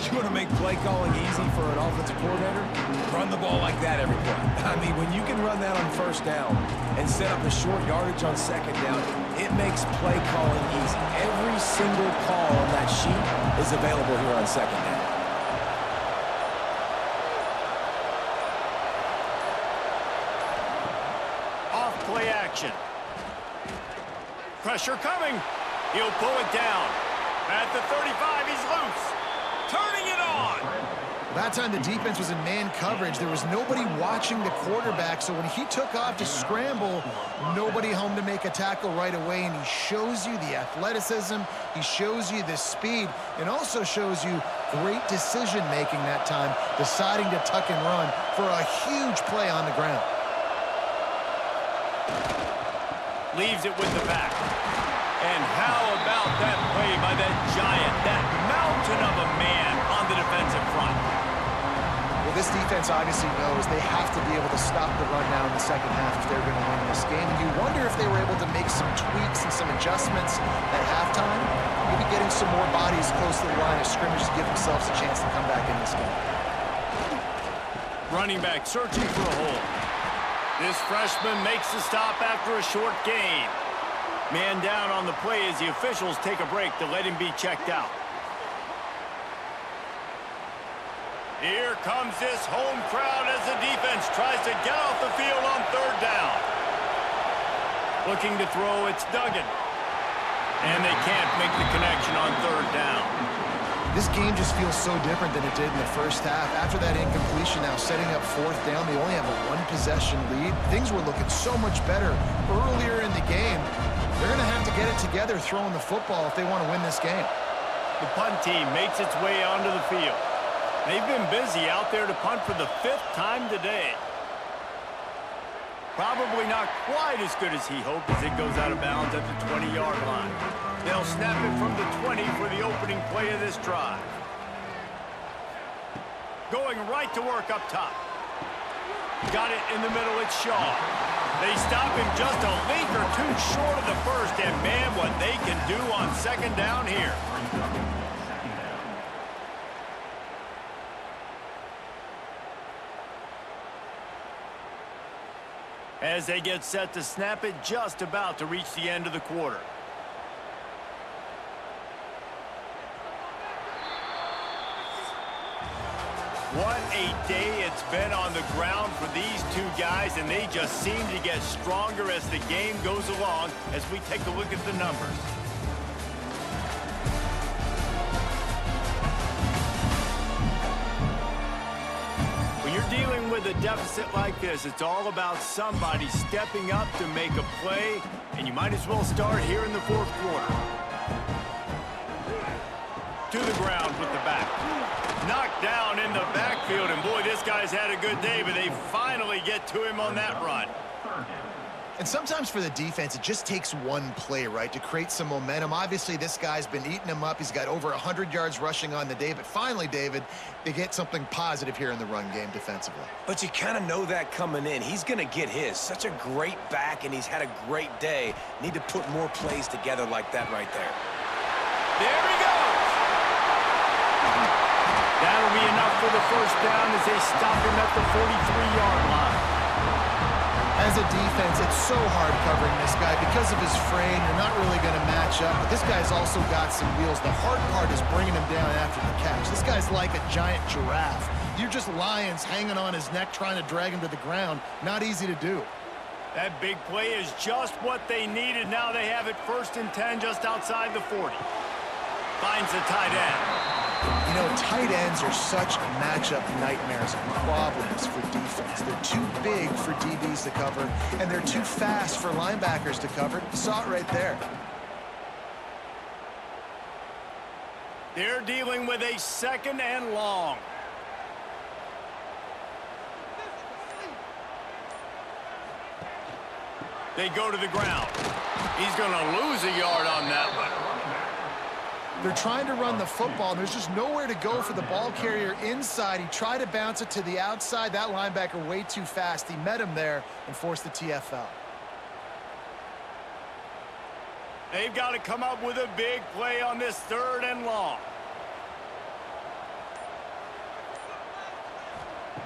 You want to make play calling easy for an offensive coordinator? Run the ball like that every play. I mean, when you can run that on first down and set up a short yardage on second down, it makes play calling easy. Every single call on that sheet is available here on second down. Off play action. Pressure coming. He'll pull it down. At the 35, he's loose. Turning it on. That time the defense was in man coverage. There was nobody watching the quarterback, so when he took off to scramble, nobody home to make a tackle right away, and he shows you the athleticism, he shows you the speed, and also shows you great decision-making that time, deciding to tuck and run for a huge play on the ground. Leaves it with the back. And how about that play by that giant, that mountain of a man on the defensive front? Well, this defense obviously knows they have to be able to stop the run now in the second half if they're going to win this game. And you wonder if they were able to make some tweaks and some adjustments at halftime, maybe getting some more bodies close to the line of scrimmage to give themselves a chance to come back in this game. Running back searching for a hole. This freshman makes the stop after a short gain. Man down on the play as the officials take a break to let him be checked out. Here comes this home crowd as the defense tries to get off the field on third down. Looking to throw, it's Duggan. And they can't make the connection on third down. This game just feels so different than it did in the first half. After that incompletion, now setting up fourth down, they only have a one-possession lead. Things were looking so much better earlier in the game. They're going to have to get it together throwing the football if they want to win this game. The punt team makes its way onto the field. They've been busy out there to punt for the 5th time today. Probably not quite as good as he hoped as it goes out of bounds at the 20-yard line. They'll snap it from the 20 for the opening play of this drive. Going right to work up top. Got it in the middle, it's Shaw. They stop him just a link or two short of the first, and man, what they can do on second down here. As they get set to snap it, just about to reach the end of the quarter. What a day it's been on the ground for these two guys, and they just seem to get stronger as the game goes along as we take a look at the numbers. When you're dealing with a deficit like this, it's all about somebody stepping up to make a play, and you might as well start here in the fourth quarter. To the ground with the back. Knocked down in the backfield, and boy, this guy's had a good day, but they finally get to him on that run. And sometimes for the defense, it just takes one play, right, to create some momentum. Obviously, this guy's been eating him up. He's got over 100 yards rushing on the day, but finally, David, they get something positive here in the run game defensively. But you kind of know that coming in. He's going to get his. Such a great back, and he's had a great day. Need to put more plays together like that right there. There he goes. That'll be enough for the first down as they stop him at the 43-yard line. As a defense, it's so hard covering this guy. Because of his frame, you're not really going to match up. But this guy's also got some wheels. The hard part is bringing him down after the catch. This guy's like a giant giraffe. You're just lions hanging on his neck trying to drag him to the ground. Not easy to do. That big play is just what they needed. Now they have it 1st and 10 just outside the 40. Finds the tight end. You know, tight ends are such matchup nightmares and problems for defense. They're too big for DBs to cover, and they're too fast for linebackers to cover. You saw it right there. They're dealing with a 2nd and long. They go to the ground. He's going to lose a yard on that one. They're trying to run the football. There's just nowhere to go for the ball carrier inside. He tried to bounce it to the outside. That linebacker way too fast. He met him there and forced the TFL. They've got to come up with a big play on this 3rd and long.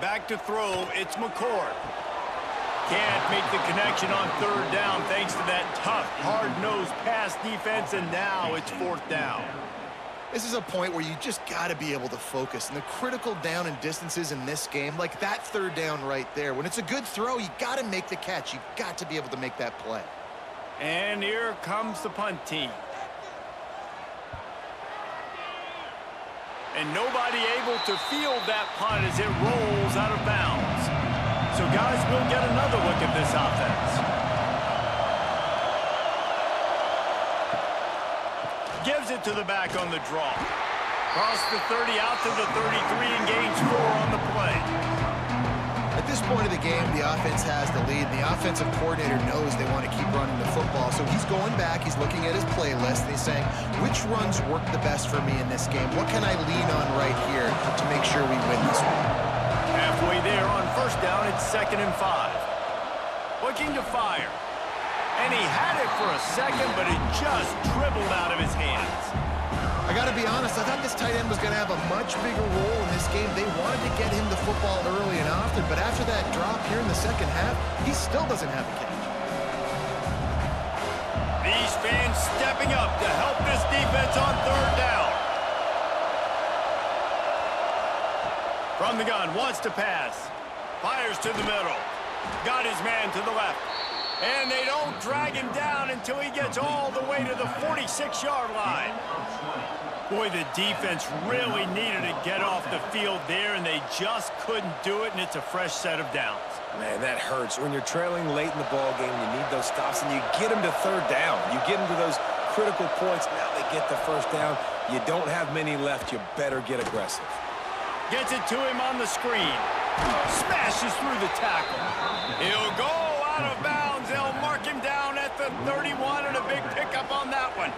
Back to throw, it's McCord. Can't make the connection on 3rd down thanks to that tough, hard-nosed pass defense, and now it's 4th down. This is a point where you just got to be able to focus. And the critical down and distances in this game, like that 3rd down right there, when it's a good throw, you got to make the catch. You got to be able to make that play. And here comes the punt team. And nobody able to field that punt as it rolls out of bounds. So, guys, we'll get another look at this offense. Gives it to the back on the draw. Cross the 30 out to the 33 and gains 4 on the play. At this point of the game, the offense has the lead. The offensive coordinator knows they want to keep running the football. So he's going back, he's looking at his playlist, and he's saying, which runs work the best for me in this game? What can I lean on right here to make sure we win this one? Halfway there on 1st down, it's 2nd and 5. Looking to fire. And he had it for a second, but it just dribbled out of his hands. I got to be honest, I thought this tight end was going to have a much bigger role in this game. They wanted to get him the football early and often, but after that drop here in the 2nd half, he still doesn't have a catch. These fans stepping up to help this defense on 3rd down. From the gun, wants to pass. Fires to the middle. Got his man to the left. And they don't drag him down until he gets all the way to the 46-yard line. Boy, the defense really needed to get off the field there, and they just couldn't do it, and it's a fresh set of downs. Man, that hurts. When you're trailing late in the ball game, you need those stops, and you get them to 3rd down. You get them to those critical points. Now they get the 1st down. You don't have many left. You better get aggressive. Gets it to him on the screen. Smashes through the tackle. He'll go out of bounds. They'll mark him down at the 31, and a big pickup on that one.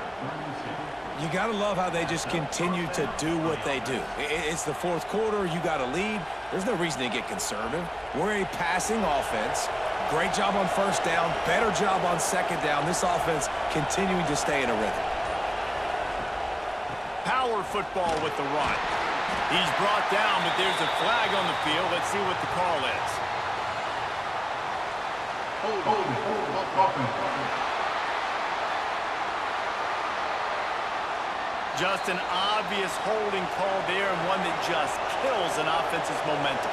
You got to love how they just continue to do what they do. It's the 4th quarter. You got a lead. There's no reason to get conservative. We're a passing offense. Great job on 1st down. Better job on 2nd down. This offense continuing to stay in a rhythm. Power football with the run. He's brought down, but there's a flag on the field. Let's see what the call is. Just an obvious holding call there, and one that just kills an offense's momentum.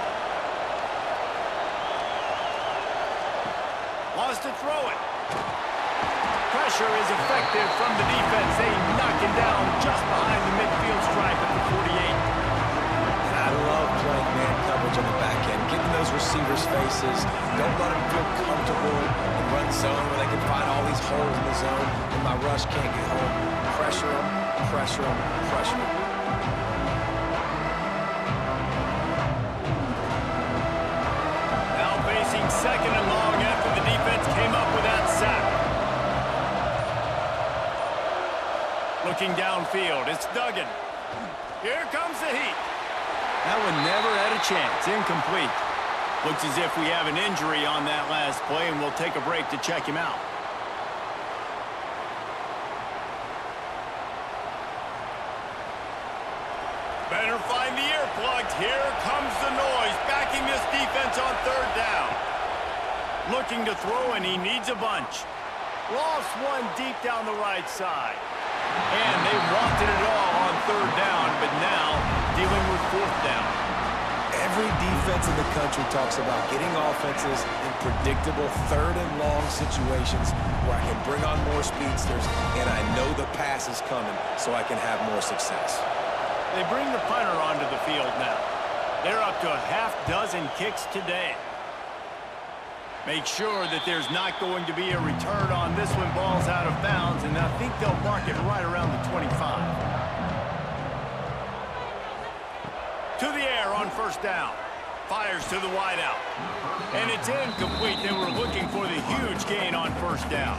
Wants to throw it. Pressure is effective from the defense. They knock him down just behind the midfield stripe at the 48. And I love playing man coverage on the back end, getting those receivers' faces. Don't let them feel comfortable in run zone where they can find all these holes in the zone and my rush can't get home. Pressure them, pressure them, pressure them. Now facing 2nd and long after the defense came up with that sack. Looking downfield, it's Duggan. Here comes the heat. That one never had a chance. Incomplete. Looks as if we have an injury on that last play, and we'll take a break to check him out. Better find the earplugs. Here comes the noise, backing this defense on 3rd down. Looking to throw, and he needs a bunch. Lost one deep down the right side. And they wanted it all on 3rd down, but now dealing with 4th down. Every defense in the country talks about getting offenses in predictable 3rd and long situations where I can bring on more speedsters and I know the pass is coming so I can have more success. They bring the punter onto the field now. They're up to a half-dozen kicks today. Make sure that there's not going to be a return on this one. Ball's out of bounds, and I think they'll mark it right around the 25. To the air on 1st down. Fires to the wideout. And it's incomplete. They were looking for the huge gain on first down.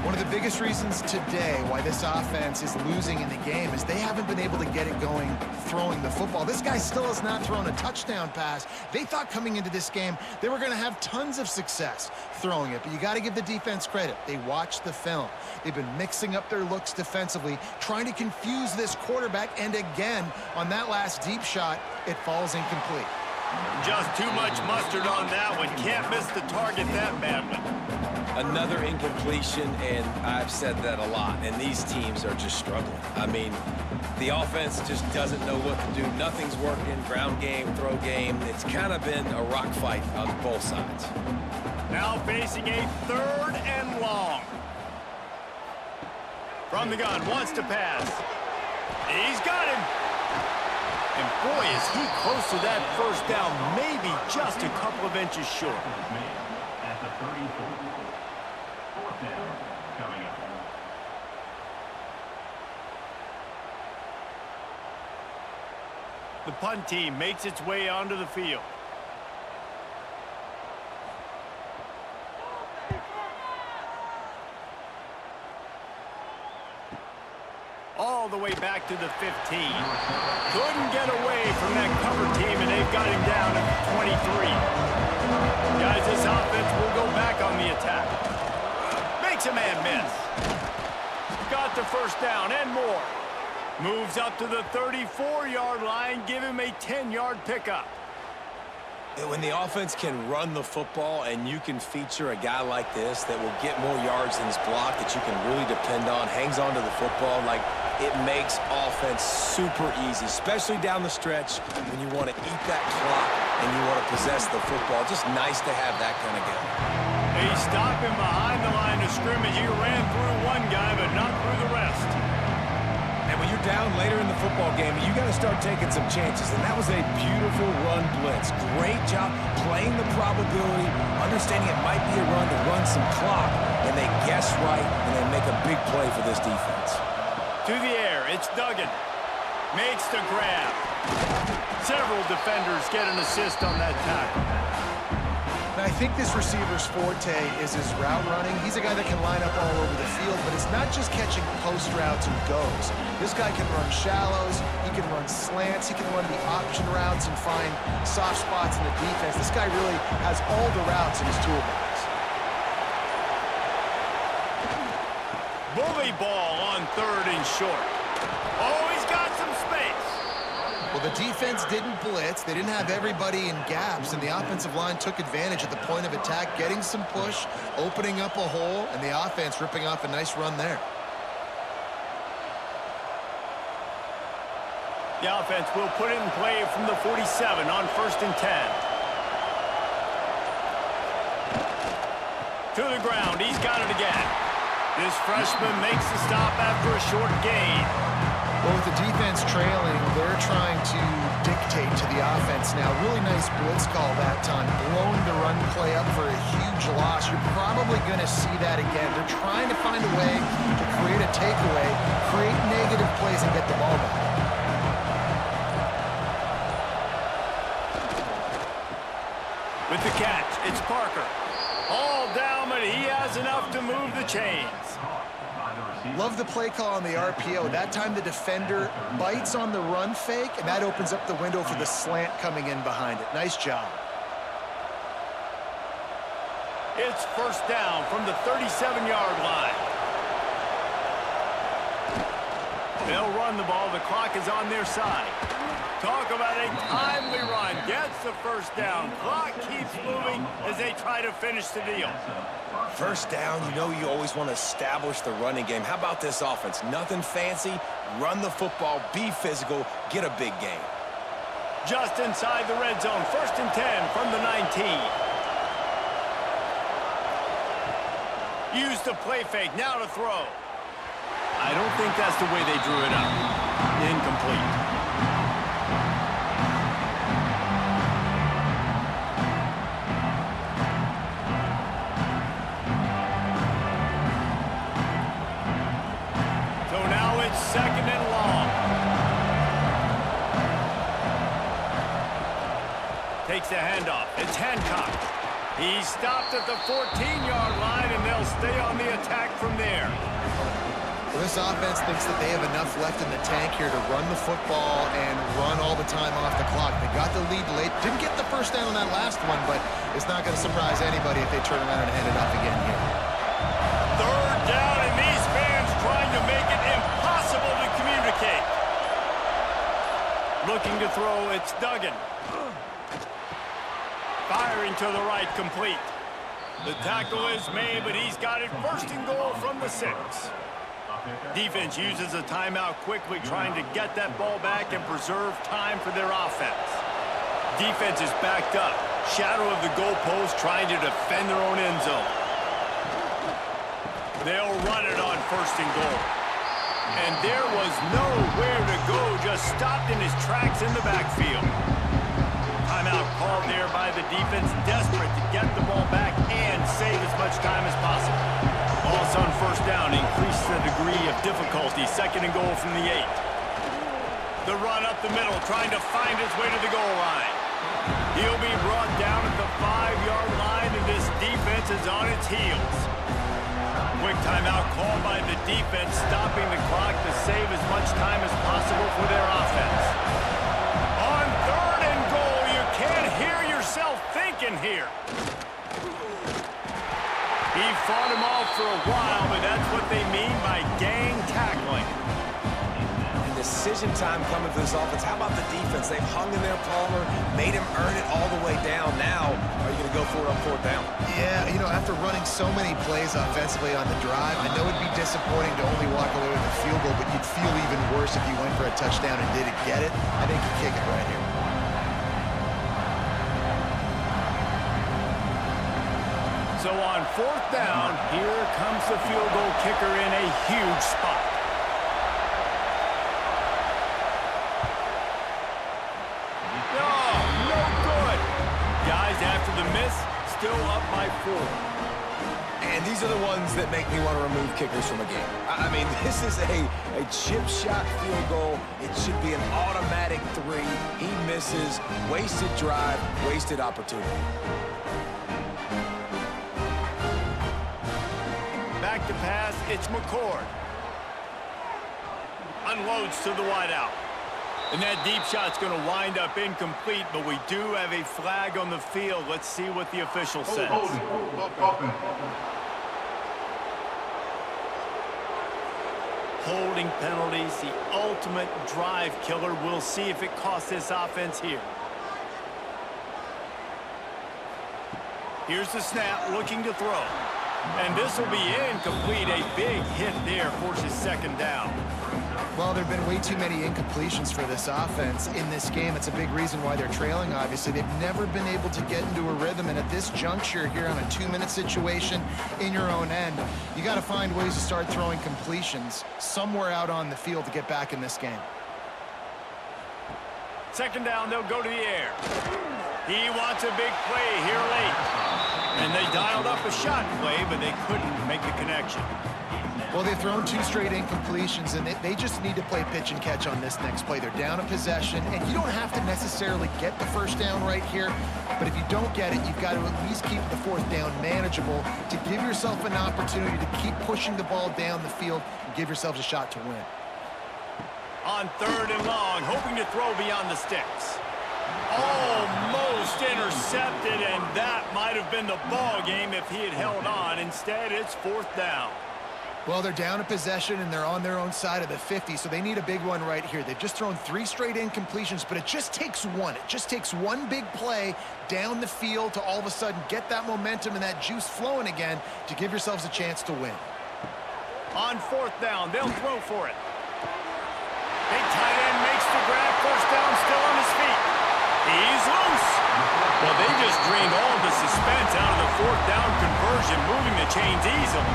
One of the biggest reasons today why this offense is losing in the game is they haven't been able to get it going throwing the football. This guy still has not thrown a touchdown pass. They thought coming into this game they were going to have tons of success throwing it, but you got to give the defense credit. They watched the film. They've been mixing up their looks defensively, trying to confuse this quarterback, and again, on that last deep shot, it falls incomplete. Just too much mustard on that one. Can't miss the target that badly. Another incompletion, and I've said that a lot, and these teams are just struggling. I mean, the offense just doesn't know what to do. Nothing's working. Ground game, throw game. It's kind of been a rock fight on both sides. Now facing a 3rd and long. From the gun, wants to pass. He's got him. And boy, is he close to that first down, maybe just a couple of inches short. At the 34. Fourth down coming up. The punt team makes its way onto the field. All the way back to the 15. Couldn't get away from that cover team, and they've got him down at the 23. Guys, this offense will go back on the attack. Makes a man miss. Got the first down and more. Moves up to the 34-yard line, give him a 10-yard pickup. When the offense can run the football and you can feature a guy like this that will get more yards than his block, that you can really depend on, hangs on to the football, like, it makes offense super easy, especially down the stretch when you want to eat that clock and you want to possess the football. Just nice to have that kind of game. He's stopping behind the line of scrimmage. He ran through one guy, but not through the rest. And when you're down later in the football game, you got to start taking some chances. And that was a beautiful run blitz. Great job playing the probability, understanding it might be a run to run some clock, and they guess right, and they make a big play for this defense. To the air, it's Duggan. Makes the grab. Several defenders get an assist on that tackle. Now, I think this receiver's forte is his route running. He's a guy that can line up all over the field, but it's not just catching post routes and goes. This guy can run shallows, he can run slants, he can run the option routes and find soft spots in the defense. This guy really has all the routes in his toolbox. Bully ball on 3rd and short. Oh, he's got some space. Well, the defense didn't blitz. They didn't have everybody in gaps, and the offensive line took advantage at the point of attack, getting some push, opening up a hole, and the offense ripping off a nice run there. The offense will put it in play from the 47 on 1st and 10. To the ground. He's got it again. This freshman makes the stop after a short gain. Well, with the defense trailing, they're trying to dictate to the offense now. Really nice blitz call that time, blowing the run play up for a huge loss. You're probably going to see that again. They're trying to find a way to create a takeaway, create negative plays, and get the ball back. With the catch, it's Parker. All down, but he has enough to move the chains. Love the play call on the RPO. That time the defender bites on the run fake, and that opens up the window for the slant coming in behind it. Nice job. It's first down from the 37-yard line. They'll run the ball. The clock is on their side. Talk about a timely run. Gets the first down. Clock keeps moving as they try to finish the deal. First down, you know you always want to establish the running game. How about this offense? Nothing fancy. Run the football, be physical, get a big game. Just inside the red zone. 1st and 10 from the 19. Use the play fake. Now to throw. I don't think that's the way they drew it up. Incomplete. Second and long. Takes the handoff. It's Hancock. He's stopped at the 14-yard line. they'll stay on the attack from there. Well, this offense thinks that they have enough left in the tank here to run the football and run all the time off the clock. They got the lead late. Didn't get the first down on that last one, but it's not going to surprise anybody if they turn around and hand it off again here. Third down, and these fans trying to make it impossible to communicate. Looking to throw, it's Duggan. Firing to the right, complete. The tackle is made, but he's got it first and goal from the 6. Defense uses a timeout quickly, trying to get that ball back and preserve time for their offense. Defense is backed up. Shadow of the goalpost, trying to defend their own end zone. They'll run it on first and goal. And there was nowhere to go, just stopped in his tracks in the backfield. Timeout called there by the defense, desperate to get the ball back and save as much time as possible. Ball's on first down, increases the degree of difficulty. Second and goal from the 8. The run up the middle, trying to find his way to the goal line. He'll be brought down at the 5-yard line, and this defense is on its heels. Quick timeout called by the defense, stopping the clock to save as much time as possible for their offense. On third and goal, you can't hear yourself thinking here. He fought him off for a while, but that's what they mean by gang tackling. And decision time coming for this offense. How about the defense? They've hung in their Palmer, made him earn it all the way down. Now, are you going to go for it on fourth down? Yeah, you know, after running so many plays offensively on the drive, I know it'd be disappointing to only walk away with a field goal, but you'd feel even worse if you went for a touchdown and didn't get it. I think you kick it right here. So on fourth down, here comes the field goal kicker in a huge spot. Oh, no good. Guys, after the miss, still up by 4. And these are the ones that make me want to remove kickers from a game. I mean, this is a chip shot field goal. It should be an automatic 3. He misses, wasted drive, wasted opportunity. Back to pass, it's McCord. Unloads to the wideout. And that deep shot's going to wind up incomplete, but we do have a flag on the field. Let's see what the official says. Holding penalties, the ultimate drive killer. We'll see if it costs this offense here. Here's the snap, looking to throw. And this will be incomplete. A big hit there, forces second down. Well, there have been way too many incompletions for this offense in this game. It's a big reason why they're trailing, obviously. They've never been able to get into a rhythm, and at this juncture here on a 2-minute situation in your own end, you got to find ways to start throwing completions somewhere out on the field to get back in this game. Second down, they'll go to the air. He wants a big play here late. And they dialed up a shot play, but they couldn't make the connection. Well, they've thrown 2 straight incompletions, and they just need to play pitch and catch on this next play. They're down a possession, and you don't have to necessarily get the first down right here, but if you don't get it, you've got to at least keep the fourth down manageable to give yourself an opportunity to keep pushing the ball down the field and give yourselves a shot to win. On third and long, hoping to throw beyond the sticks. Almost intercepted, and that might have been the ball game if he had held on. Instead, it's fourth down. Well, they're down a possession, and they're on their own side of the 50, so they need a big one right here. They've just thrown 3 straight incompletions, but it just takes one. It just takes one big play down the field to all of a sudden get that momentum and that juice flowing again to give yourselves a chance to win. On fourth down, they'll throw for it. Big tight end makes the grab. First down, still on his feet. He's loose. Well, they just drained all the suspense out of the fourth down conversion, moving the chains easily.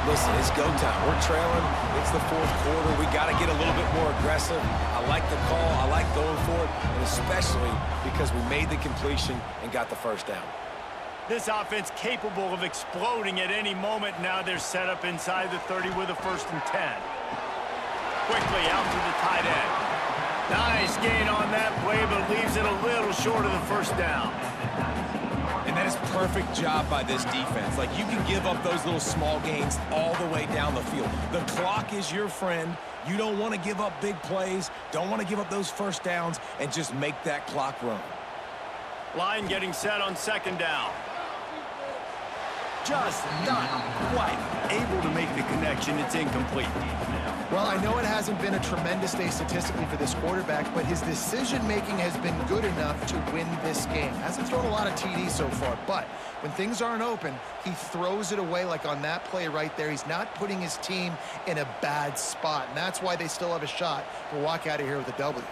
Listen, it's go time. We're trailing. It's the fourth quarter. We got to get a little bit more aggressive. I like the call. I like going for it, and especially because we made the completion and got the first down. This offense capable of exploding at any moment. Now they're set up inside the 30 with a 1st and 10. Quickly out to the tight end. Nice gain on that play, but leaves it a little short of the first down. And that is is perfect job by this defense. Like, you can give up those little small gains all the way down the field. The clock is your friend. You don't want to give up big plays, don't want to give up those first downs, and just make that clock run. Line getting set on second down. Just not quite able to make the connection. It's incomplete. Well, I know it hasn't been a tremendous day statistically for this quarterback, but his decision-making has been good enough to win this game. Hasn't thrown a lot of TDs so far, but when things aren't open, he throws it away like on that play right there. He's not putting his team in a bad spot, and that's why they still have a shot to walk out of here with a W.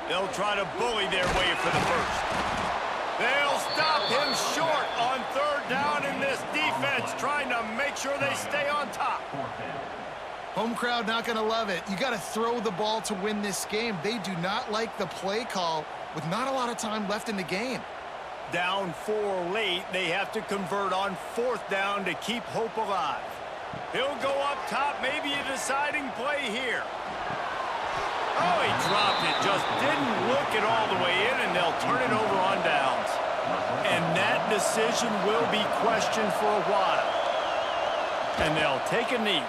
They'll try to bully their way for the first. They'll stop him short on third down in this defense, trying to make sure they stay on top. Home crowd not going to love it. You got to throw the ball to win this game. They do not like the play call with not a lot of time left in the game. Down 4 late, they have to convert on fourth down to keep hope alive. He'll go up top, maybe a deciding play here. Oh, he dropped it, just didn't look it all the way in, and they'll turn it over on downs. And that decision will be questioned for a while. And they'll take a knee.